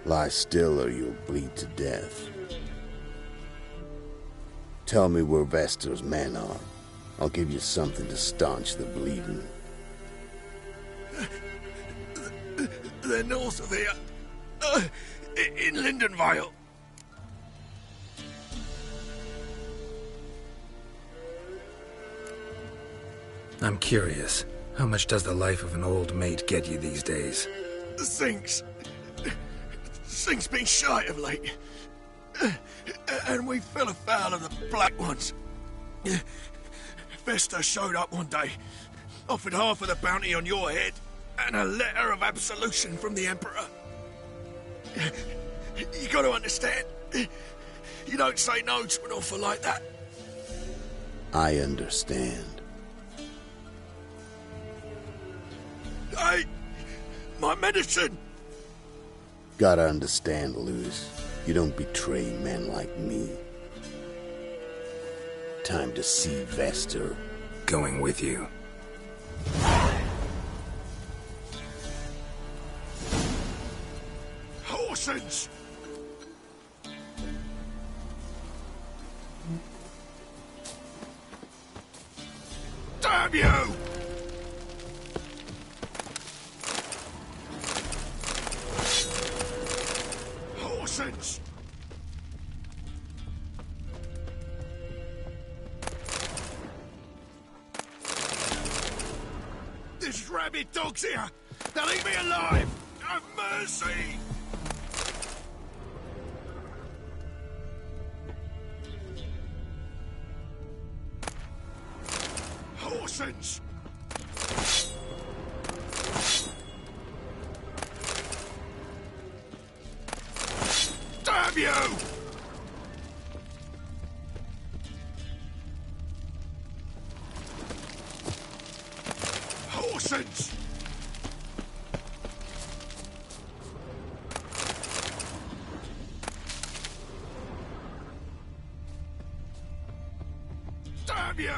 Lie still or you'll bleed to death. Tell me where Vestor's men are. I'll give you something to staunch the bleeding. They're north of here. In Lindenvale. I'm curious. How much does the life of an old mate get you these days? Things been shy of late. And we fell afoul of the Black Ones. Vestor showed up one day, offered half of the bounty on your head, and a letter of absolution from the Emperor. You got to understand, you don't say no to an offer like that. I understand. Hey, my medicine! Gotta understand, Lewis. You don't betray men like me. Time to see Vestor going with you. Horsens! Damn you! Horsens! This rabid dog's here! They'll eat me alive! Have mercy! Horsens! Damn you! Horsens! Damn you!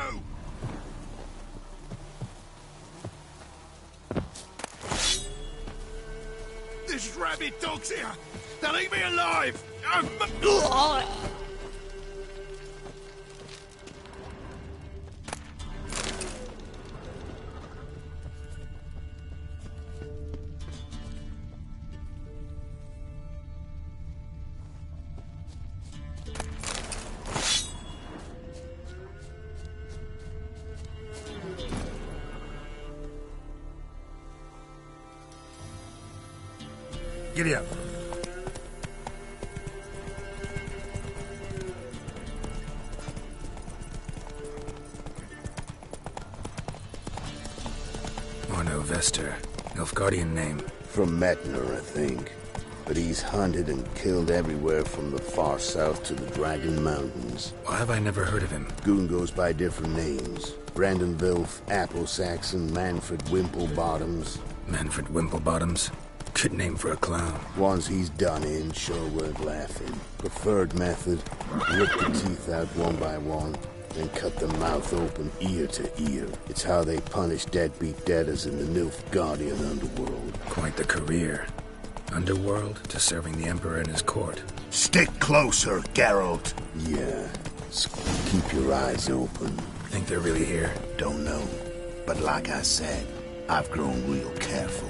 This rabid dog's here! They'll eat me alive! Giddy up. Arno Vester. Nilfgaardian name. From Metner, I think. But he's hunted and killed everywhere from the far south to the Dragon Mountains. Why have I never heard of him? Goon goes by different names. Brandon Vilf, Apple Saxon, Manfred Wimplebottoms. Manfred Wimplebottoms? Good name for a clown. Ones he's done in sure worth laughing. Preferred method, rip the teeth out one by one, then cut the mouth open ear to ear. It's how they punish deadbeat debtors in the Nilfgaardian underworld. Quite the career. Underworld to serving the Emperor in his court. Stick closer, Geralt. Yeah, keep your eyes open. Think they're really here? Don't know. But like I said, I've grown real careful.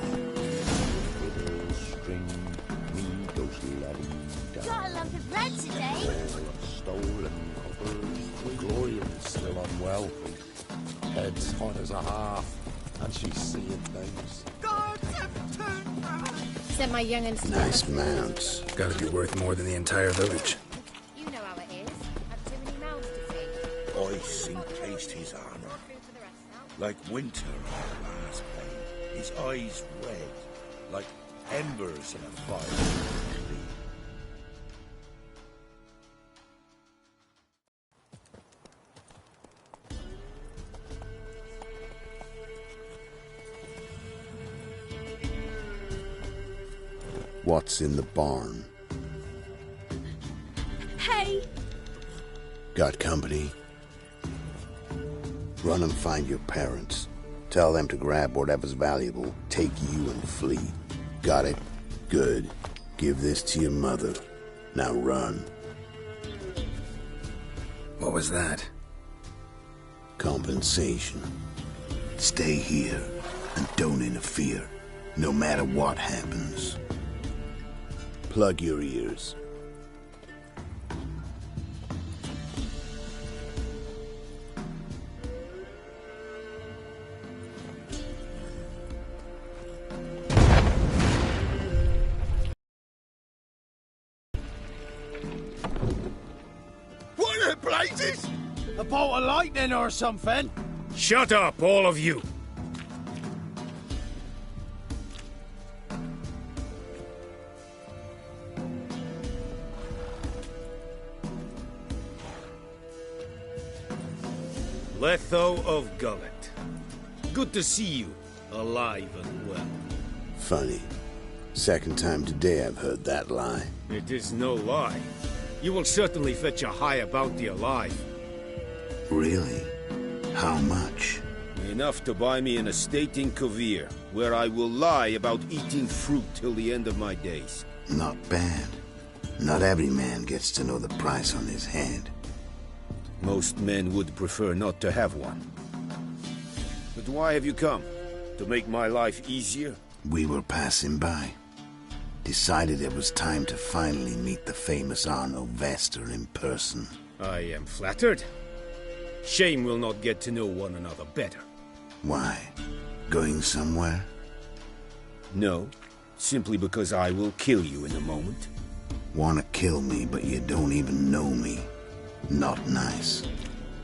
Got a lump of bread today. Stolen coppers. Gloria's still unwell. Head's hot as a half, and she's seeing things. Send my young'uns to Nice mounts. Gotta be worth more than the entire village. You know how it is. Have too many mouths to feed. I see taste his armor. Like winter on a last blade. His eyes red, like embers in a fire. What's in the barn? Hey! Got company? Run and find your parents. Tell them to grab whatever's valuable, take you and flee. Got it? Good. Give this to your mother. Now run. What was that? Compensation. Stay here and don't interfere, no matter what happens. Plug your ears. What the blazes? A bolt of lightning or something? Shut up, all of you! Letho of Gullet. Good to see you, alive and well. Funny. Second time today I've heard that lie. It is no lie. You will certainly fetch a higher bounty alive. Really? How much? Enough to buy me an estate in Kavir, where I will lie about eating fruit till the end of my days. Not bad. Not every man gets to know the price on his head. Most men would prefer not to have one. But why have you come? To make my life easier? We were passing by. Decided it was time to finally meet the famous Arno Vester in person. I am flattered. Shame we'll not get to know one another better. Why? Going somewhere? No, simply because I will kill you in a moment. Wanna kill me, but you don't even know me. Not nice.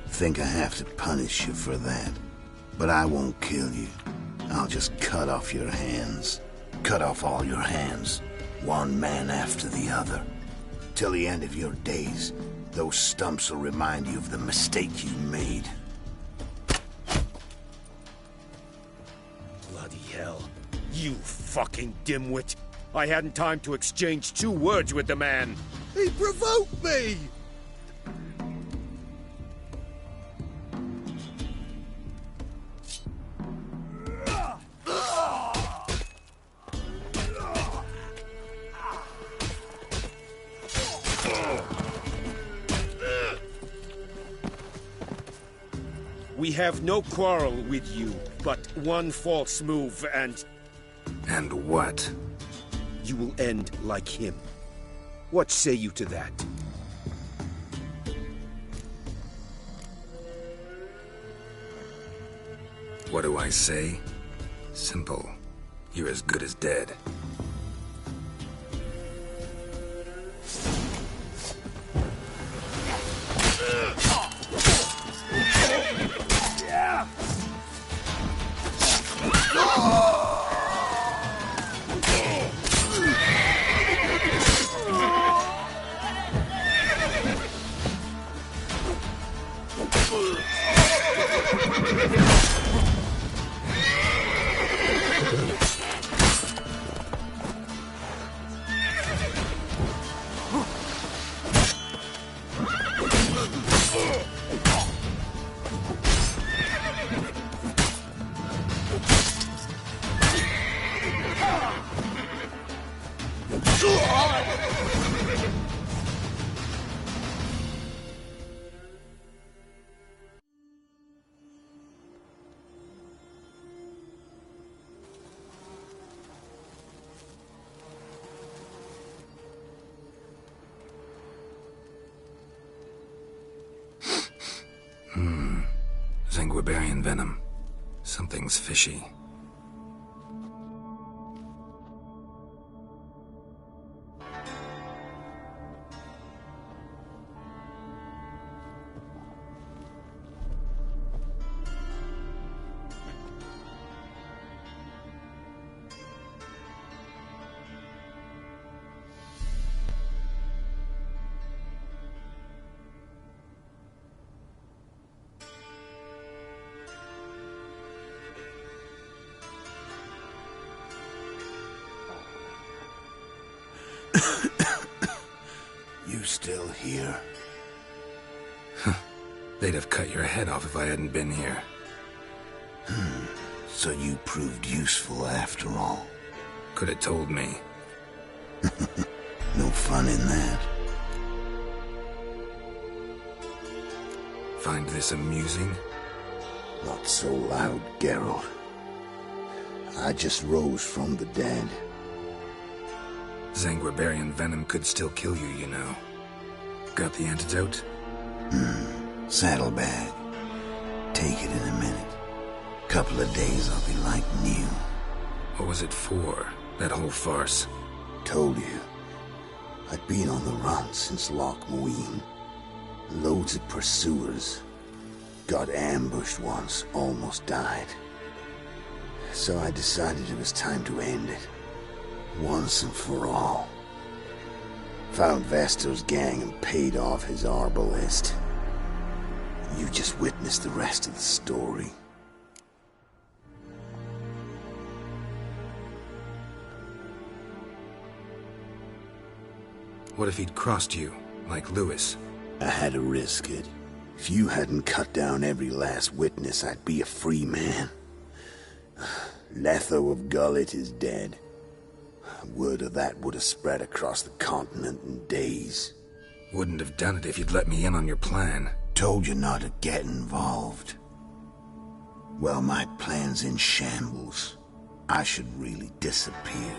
Think I have to punish you for that. But I won't kill you. I'll just cut off your hands. Cut off all your hands. One man after the other. Till the end of your days, those stumps will remind you of the mistake you made. Bloody hell. You fucking dimwit. I hadn't time to exchange 2 words with the man. He provoked me! We have no quarrel with you, but one false move and... And what? You will end like him. What say you to that? What do I say? Simple. You're as good as dead. Zanguibarian venom. Something's fishy. You still here? They'd have cut your head off if I hadn't been here. So you proved useful after all. Could have told me. No fun in that. Find this amusing? Not so loud, Geralt. I just rose from the dead. Zanguibarian venom could still kill you, you know. Got the antidote? Saddlebag. Take it in a minute. Couple of days I'll be like new. What was it for, that whole farce? Told you. I'd been on the run since Loch Muin. Loads of pursuers. Got ambushed once, almost died. So I decided it was time to end it. Once and for all. Found Vester's gang and paid off his arbalist. You just witnessed the rest of the story. What if he'd crossed you, like Lewis? I had to risk it. If you hadn't cut down every last witness, I'd be a free man. Letho of Gullet is dead. Word of that would have spread across the continent in days. Wouldn't have done it if you'd let me in on your plan. Told you not to get involved. Well, my plan's in shambles. I should really disappear.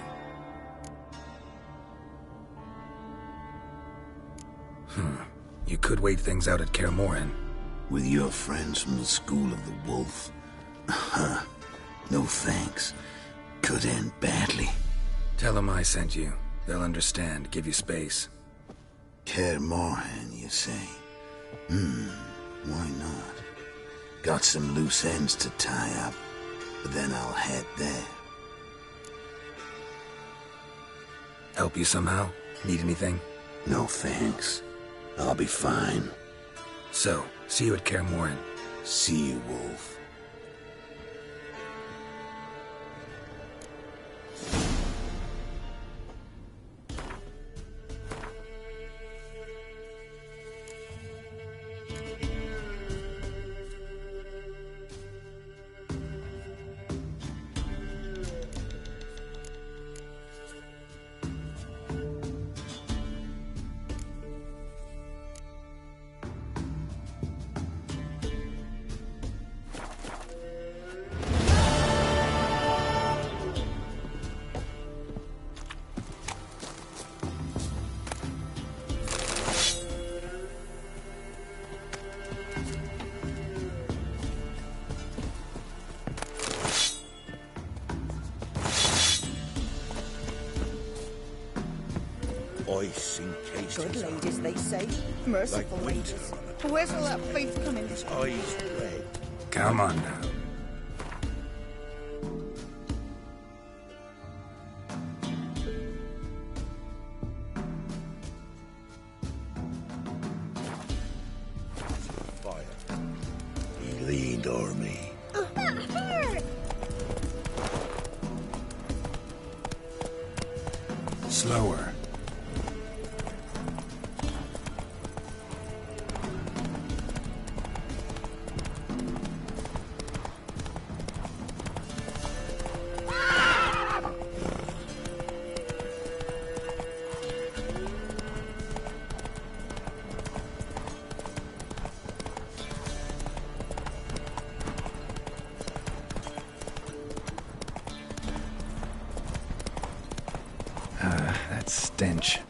You could wait things out at Kaer Morhen. With your friends from the School of the Wolf? No thanks. Could end badly. Tell them I sent you. They'll understand, give you space. Kaer Morhen, you say? Why not? Got some loose ends to tie up, but then I'll head there. Help you somehow? Need anything? No thanks. I'll be fine. So, see you at Kaer Morhen. See you, Wolf. Ice encased. Good ladies, they say. Merciful Like ladies. Where's all that faith coming His from? eyes red. Come on now. Fire. He leaned o'er me. That hurt! Slower. That stench.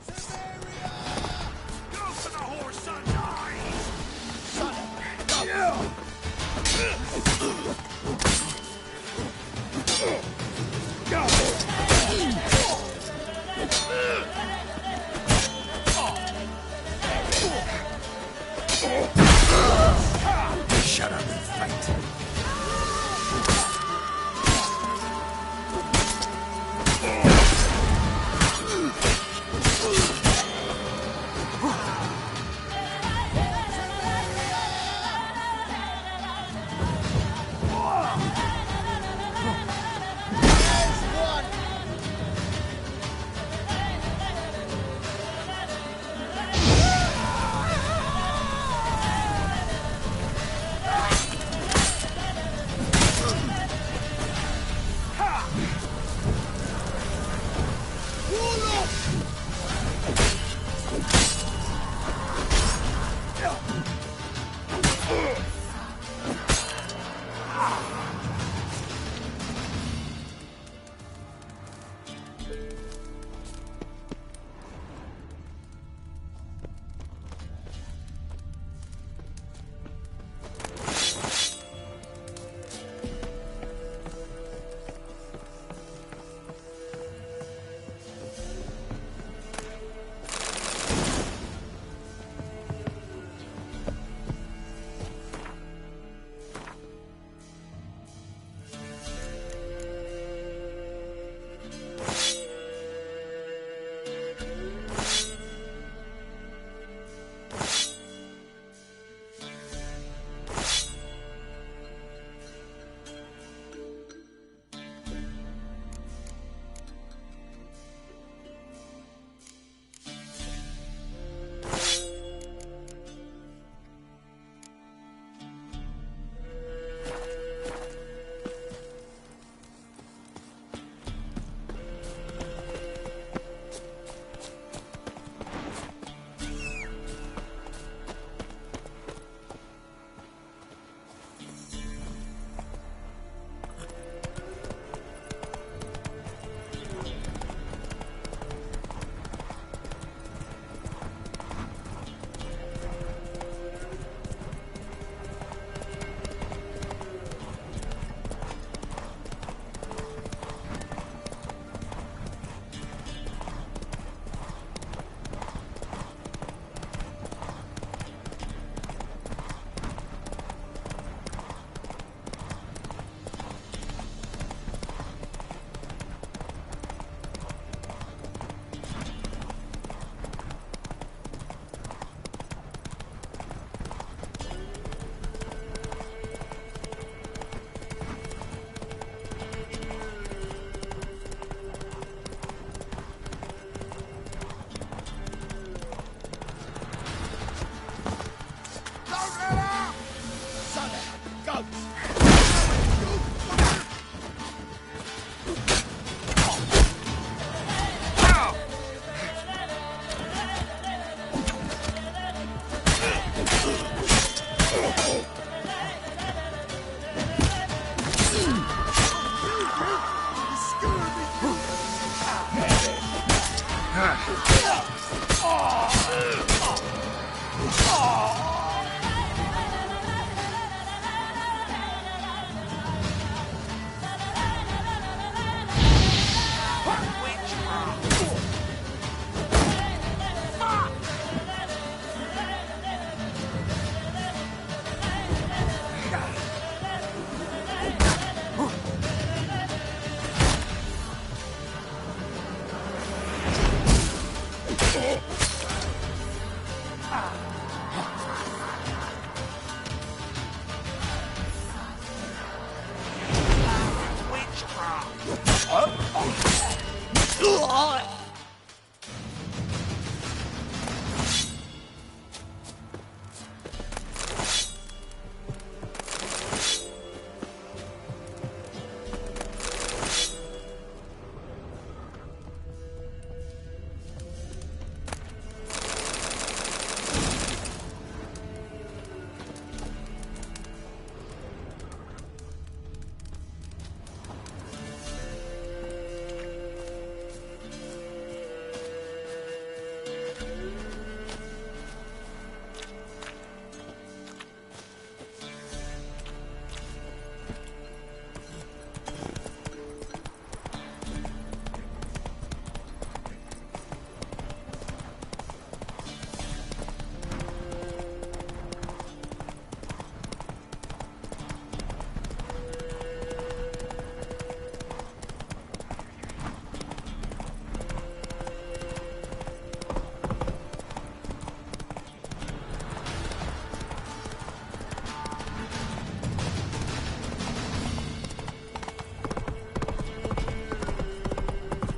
Shut up and fight.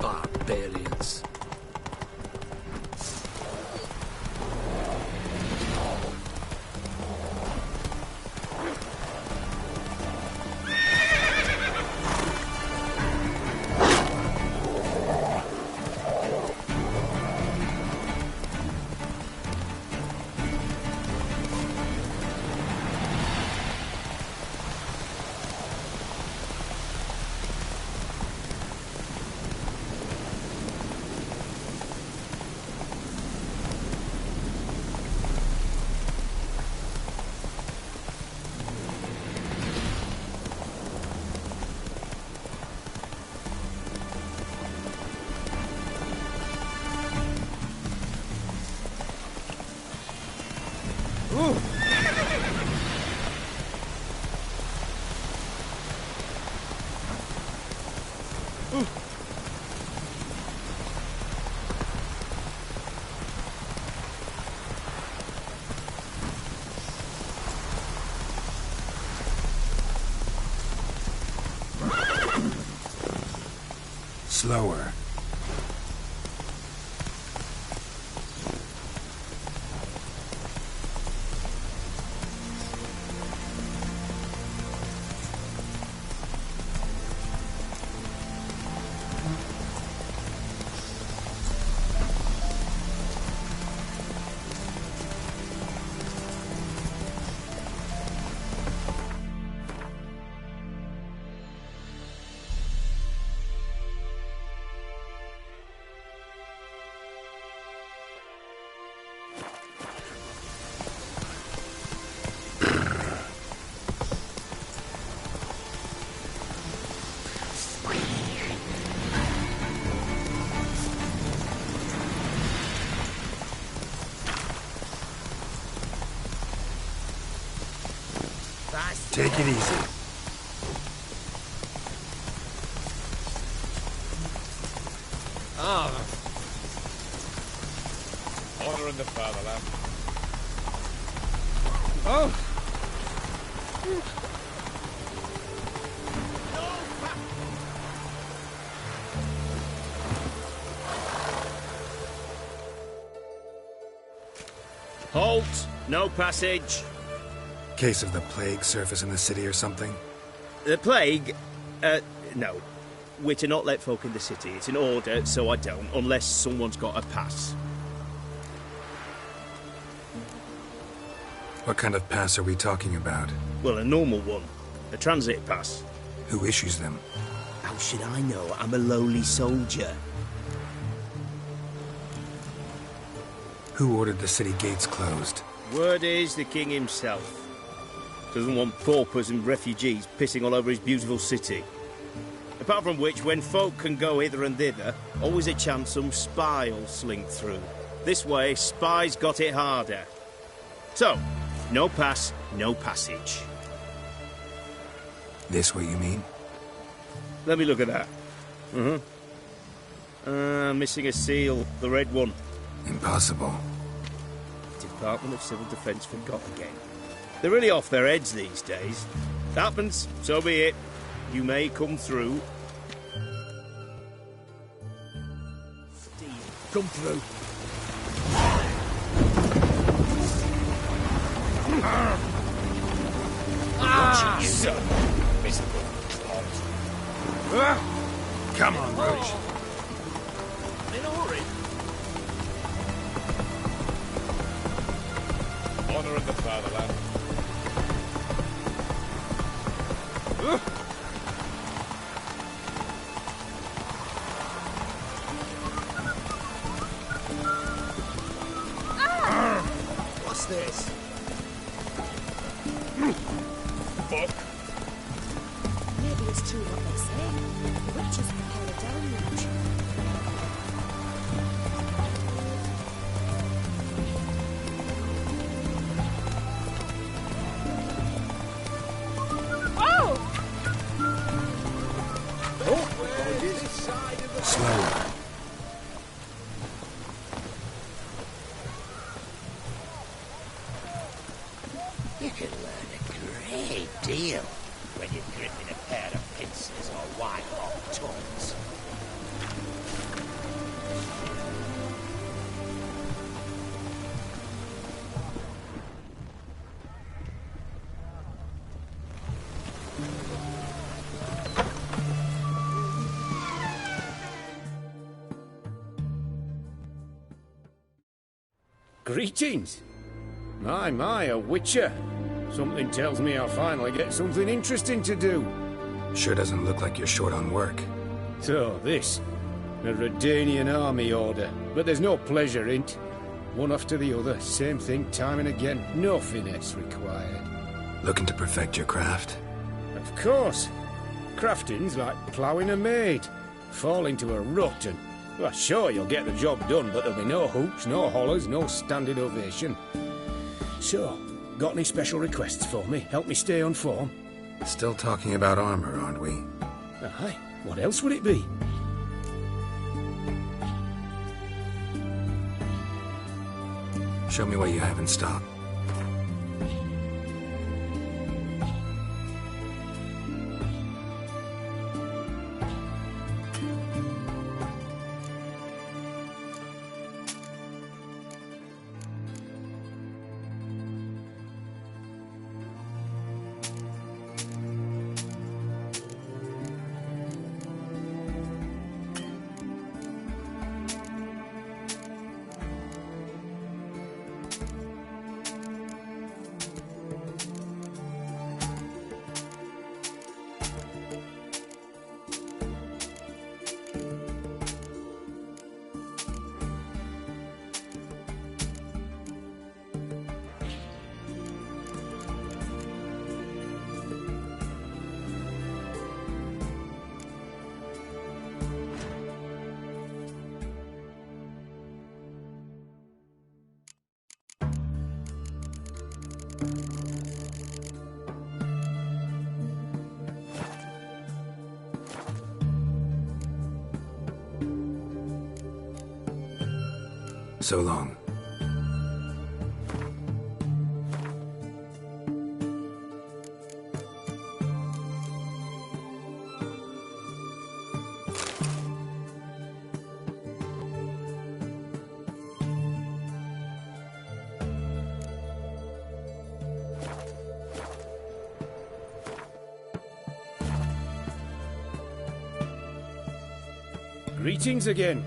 Barbarians. Slower. Take it easy. Ah. Honor in the fatherland. Oh! Halt! No passage. Case of the plague surface in the city or something? The plague? No. We're to not let folk in the city. It's an order, so I don't, unless someone's got a pass. What kind of pass are we talking about? Well, a normal one. A transit pass. Who issues them? How should I know? I'm a lowly soldier. Who ordered the city gates closed? Word is the king himself. Doesn't want paupers and refugees pissing all over his beautiful city. Apart from which, when folk can go hither and thither, always a chance some spy will slink through. This way, spies got it harder. So, no pass, no passage. This what you mean? Let me look at that. Missing a seal, the red one. Impossible. Department of Civil Defence forgot again. They're really off their heads these days. Happens, so be it. You may come through. Steve, come through. Watch you, son. Miserable. Come on, Rouge. In a hurry. Honor of the fatherland. What's this? Fuck. Maybe it's true what they say. The witches prepare a deluge. Slower. You can learn a great deal when you're gripping a pair of pincers or white-hot tongues. Greetings. My, a witcher. Something tells me I'll finally get something interesting to do. Sure doesn't look like you're short on work. So, this. A Redanian army order. But there's no pleasure in't. One after the other, same thing time and again. No finesse required. Looking to perfect your craft? Of course. Crafting's like ploughing a maid. Fall into a rut and... Well, sure, you'll get the job done, but there'll be no hoops, no hollers, no standing ovation. So, got any special requests for me? Help me stay on form? Still talking about armor, aren't we? Aye. What else would it be? Show me what you have in stock. So long. Greetings again.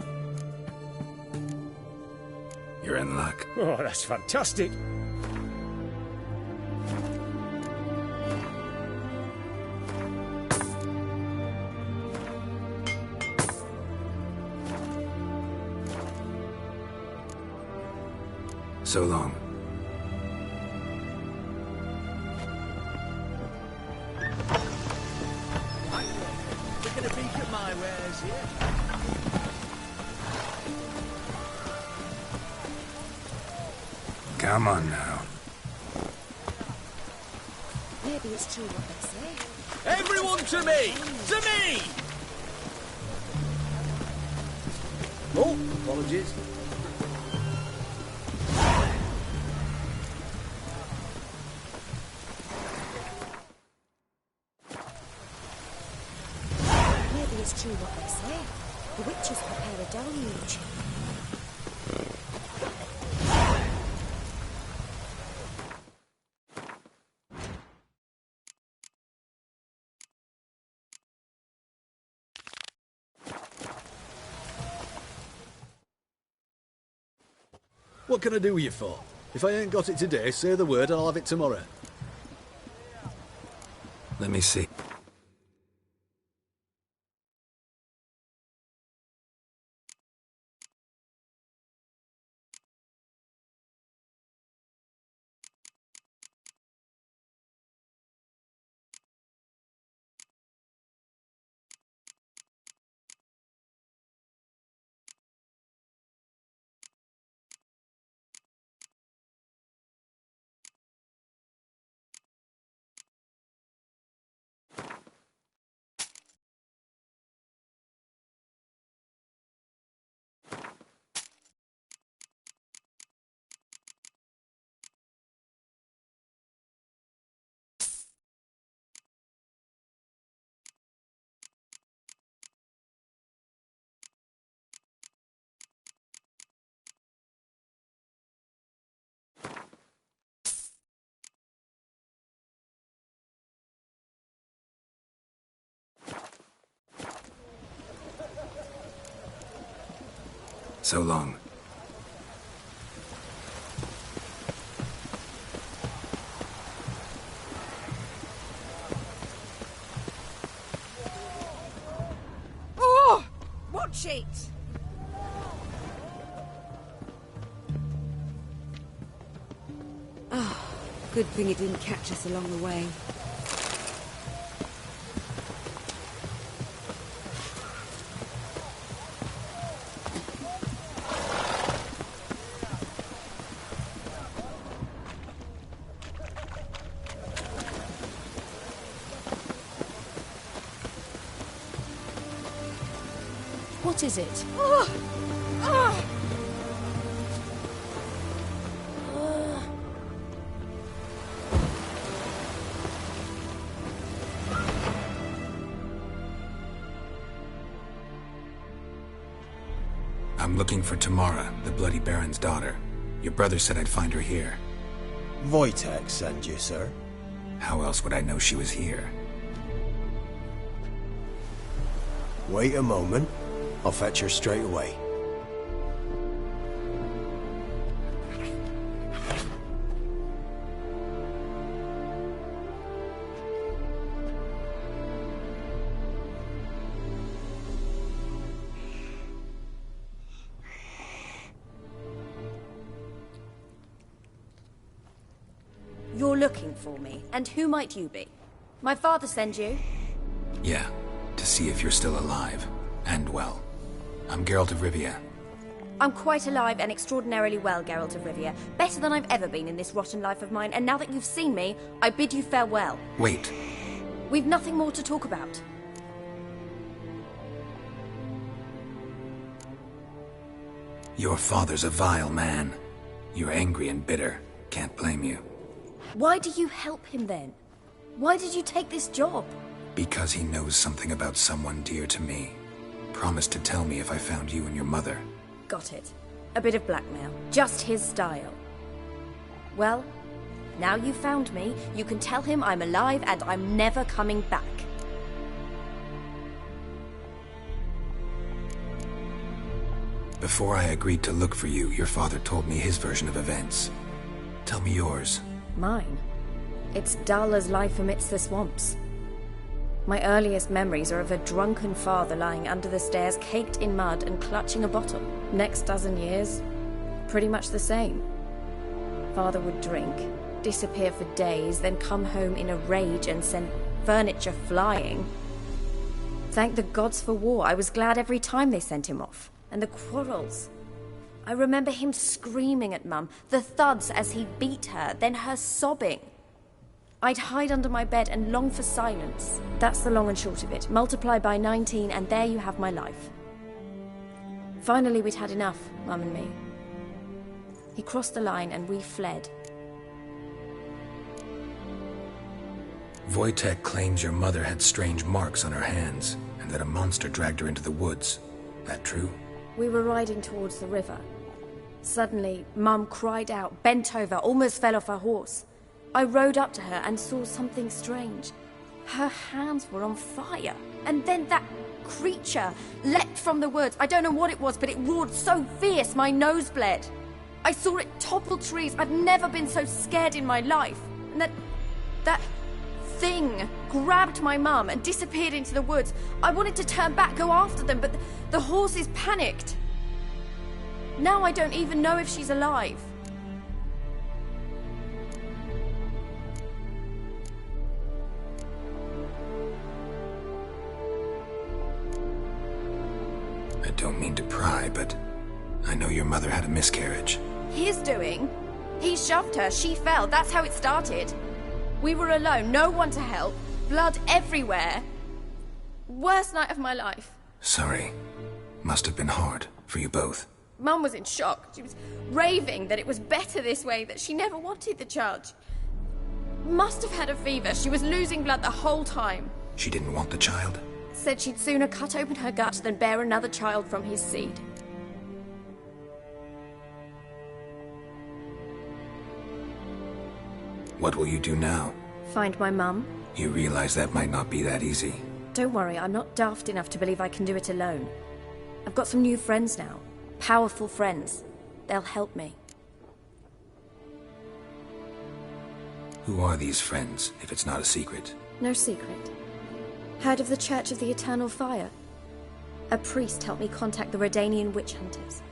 You're in luck. Oh, that's fantastic. So long. Taking a peek at my wares here. Come on now. Maybe it's true what they say. Everyone to me! To me! Oh, apologies. Maybe it's true what they say. The witches prepare a deluge. What can I do with you for? If I ain't got it today, say the word and I'll have it tomorrow. Let me see. So long. Oh! Watch it! Oh, good thing it didn't catch us along the way. What is it? Oh! Oh! I'm looking for Tamara, the Bloody Baron's daughter. Your brother said I'd find her here. Wojtek sent you, sir. How else would I know she was here? Wait a moment. I'll fetch her straight away. You're looking for me, and who might you be? My father sent you? Yeah, to see if you're still alive. And well. I'm Geralt of Rivia. I'm quite alive and extraordinarily well, Geralt of Rivia. Better than I've ever been in this rotten life of mine, and now that you've seen me, I bid you farewell. Wait. We've nothing more to talk about. Your father's a vile man. You're angry and bitter. Can't blame you. Why do you help him then? Why did you take this job? Because he knows something about someone dear to me. Promised to tell me if I found you and your mother. Got it. A bit of blackmail. Just his style. Well, now you've found me, you can tell him I'm alive and I'm never coming back. Before I agreed to look for you, your father told me his version of events. Tell me yours. Mine? It's dull as life amidst the swamps. My earliest memories are of a drunken father lying under the stairs, caked in mud and clutching a bottle. Next dozen years, pretty much the same. Father would drink, disappear for days, then come home in a rage and send furniture flying. Thank the gods for war. I was glad every time they sent him off. And the quarrels. I remember him screaming at Mum, the thuds as he beat her, then her sobbing. I'd hide under my bed and long for silence. That's the long and short of it. Multiply by 19 and there you have my life. Finally, we'd had enough, Mum and me. He crossed the line and we fled. Wojtek claims your mother had strange marks on her hands, and that a monster dragged her into the woods. That true? We were riding towards the river. Suddenly, Mum cried out, bent over, almost fell off her horse. I rode up to her and saw something strange. Her hands were on fire. And then that creature leapt from the woods. I don't know what it was, but it roared so fierce my nose bled. I saw it topple trees. I've never been so scared in my life. And that thing grabbed my mum and disappeared into the woods. I wanted to turn back, go after them, but the horses panicked. Now I don't even know if she's alive. I don't mean to pry, but I know your mother had a miscarriage. His doing? He shoved her, she fell, that's how it started. We were alone, no one to help, blood everywhere. Worst night of my life. Sorry. Must have been hard for you both. Mum was in shock. She was raving that it was better this way, that she never wanted the child. Must have had a fever. She was losing blood the whole time. She didn't want the child? Said she'd sooner cut open her gut than bear another child from his seed. What will you do now? Find my mum. You realize that might not be that easy. Don't worry, I'm not daft enough to believe I can do it alone. I've got some new friends now. Powerful friends. They'll help me. Who are these friends, if it's not a secret? No secret. Heard of the Church of the Eternal Fire? A priest helped me contact the Redanian witch hunters.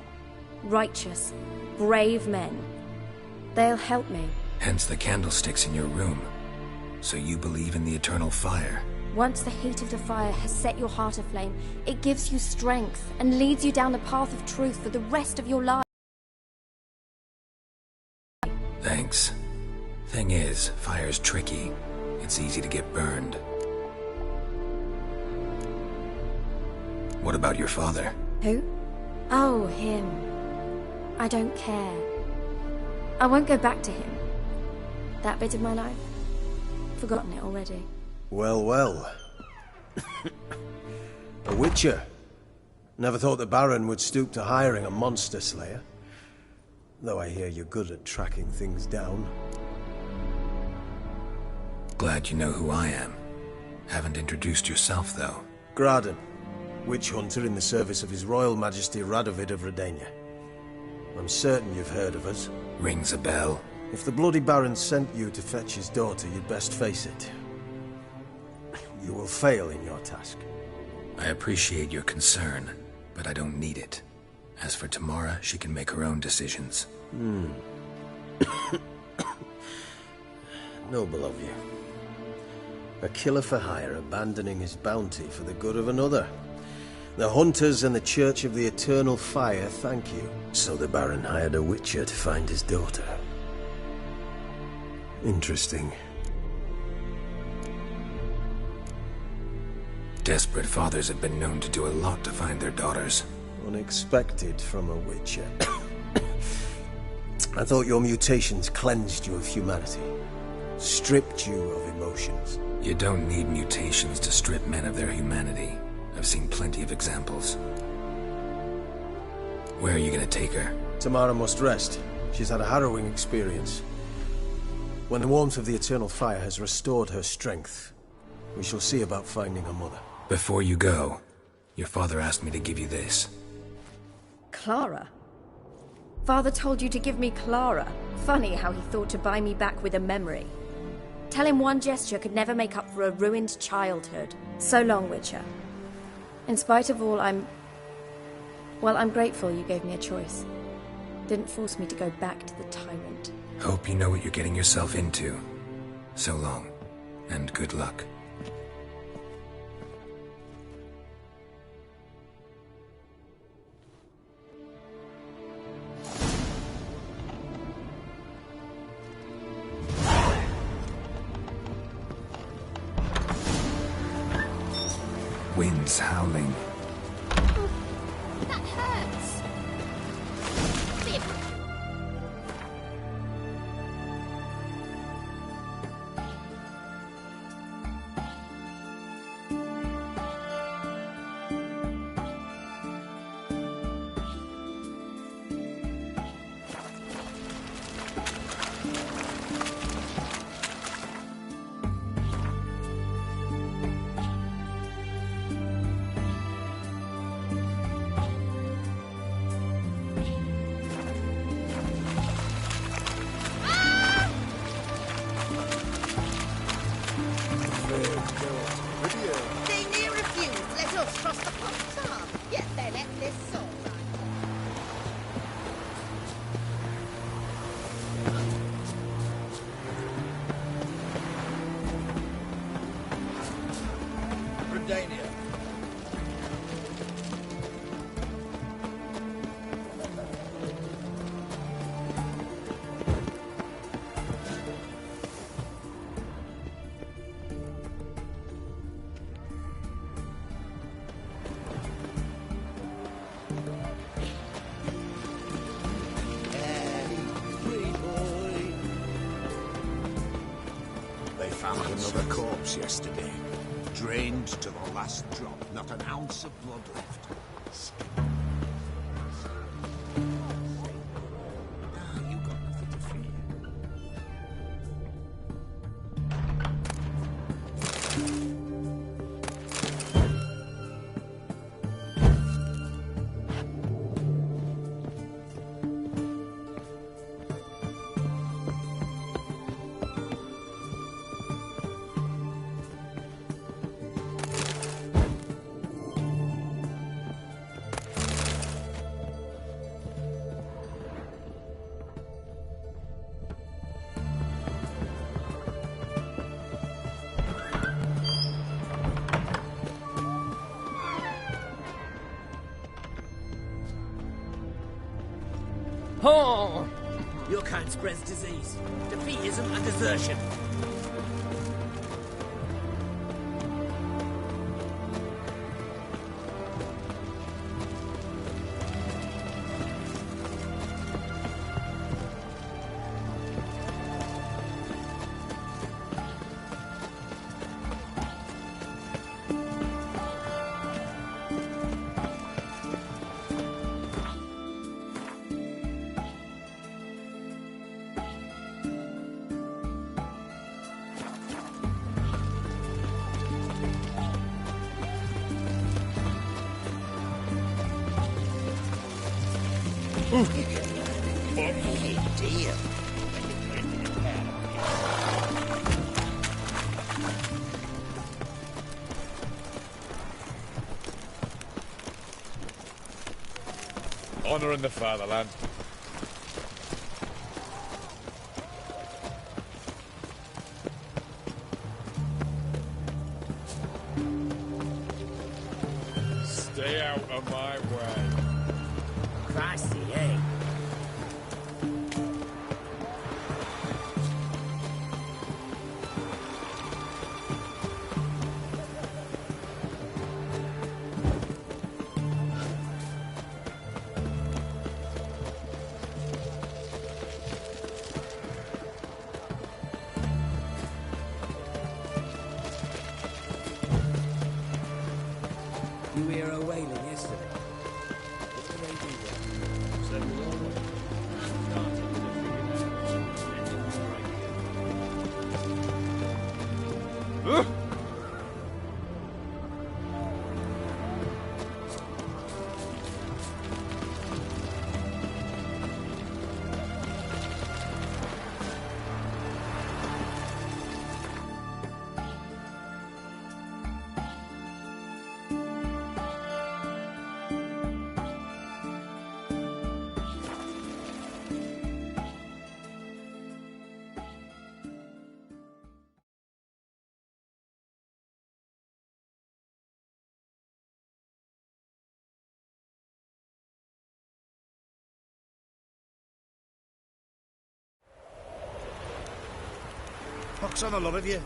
Righteous, brave men. They'll help me. Hence the candlesticks in your room. So you believe in the eternal fire? Once the heat of the fire has set your heart aflame, it gives you strength and leads you down the path of truth for the rest of your life. Thanks. Thing is, fire's tricky. It's easy to get burned. What about your father? Who? Oh, him. I don't care. I won't go back to him. That bit of my life? Forgotten it already. Well, well. A witcher. Never thought the Baron would stoop to hiring a monster slayer. Though I hear you're good at tracking things down. Glad you know who I am. Haven't introduced yourself, though. Graden, witch hunter in the service of His Royal Majesty Radovid of Redania. I'm certain you've heard of us. Rings a bell. If the Bloody Baron sent you to fetch his daughter, you'd best face it. You will fail in your task. I appreciate your concern, but I don't need it. As for Tamara, she can make her own decisions. Noble of you. A killer for hire abandoning his bounty for the good of another. The hunters and the Church of the Eternal Fire thank you. So the Baron hired a witcher to find his daughter. Interesting. Desperate fathers have been known to do a lot to find their daughters. Unexpected from a witcher. I thought your mutations cleansed you of humanity. Stripped you of emotions. You don't need mutations to strip men of their humanity. I've seen plenty of examples. Where are you gonna take her? Tamara must rest. She's had a harrowing experience. When the warmth of the Eternal Fire has restored her strength, we shall see about finding her mother. Before you go, your father asked me to give you this. Clara? Father told you to give me Clara. Funny how he thought to buy me back with a memory. Tell him one gesture could never make up for a ruined childhood. So long, Witcher. In spite of all, I'm grateful you gave me a choice. Didn't force me to go back to the tyrant. Hope you know what you're getting yourself into. So long, and good luck. Winds howling. That hurts. Bib. They near refused. Let us cross the pond. Yet they let this sort. Bredania. They found another corpse yesterday. Drained to the last drop. Not an ounce of blood left. Ah, you got nothing to fear. Oh! Your kind spreads disease, defeatism, and desertion. You can learn a great deal when you're gripping a pair of Honor in the fatherland. Stay out of my way. Christy, eh? You hear her wailing yesterday? What did they do there? pox on a lot of you.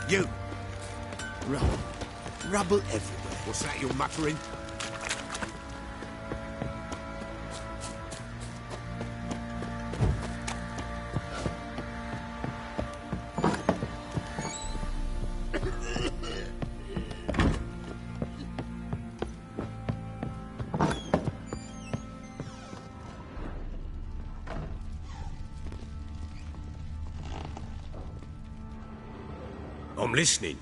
You! Rubble. Rubble everywhere. What's that you're muttering? I'm listening.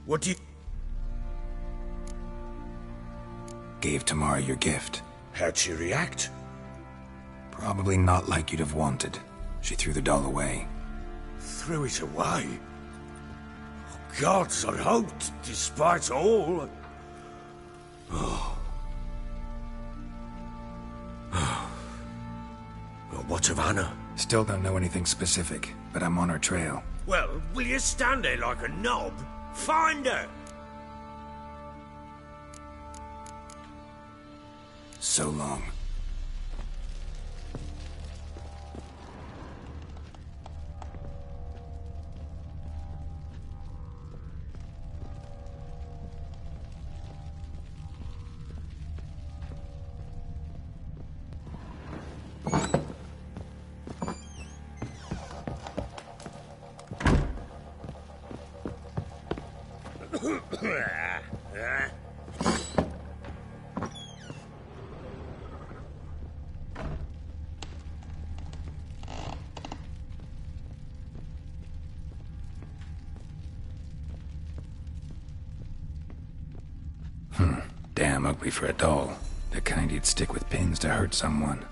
What do you... Gave Tamara your gift. How'd she react? Probably not like you'd have wanted. She threw the doll away. Threw it away? Oh, gods, I hoped, despite all... Oh. Well, what of Anna? Still don't know anything specific, but I'm on her trail. Well, will you stand there like a knob? Find her! So long. Damn ugly for a doll. The kind you'd stick with pins to hurt someone.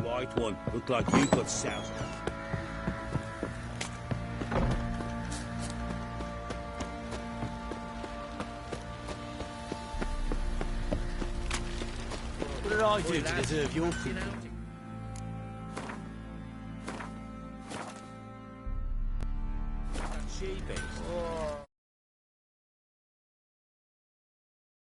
White one. Look like you got soused. What did I do to deserve your thinking? Sheepy. Oh,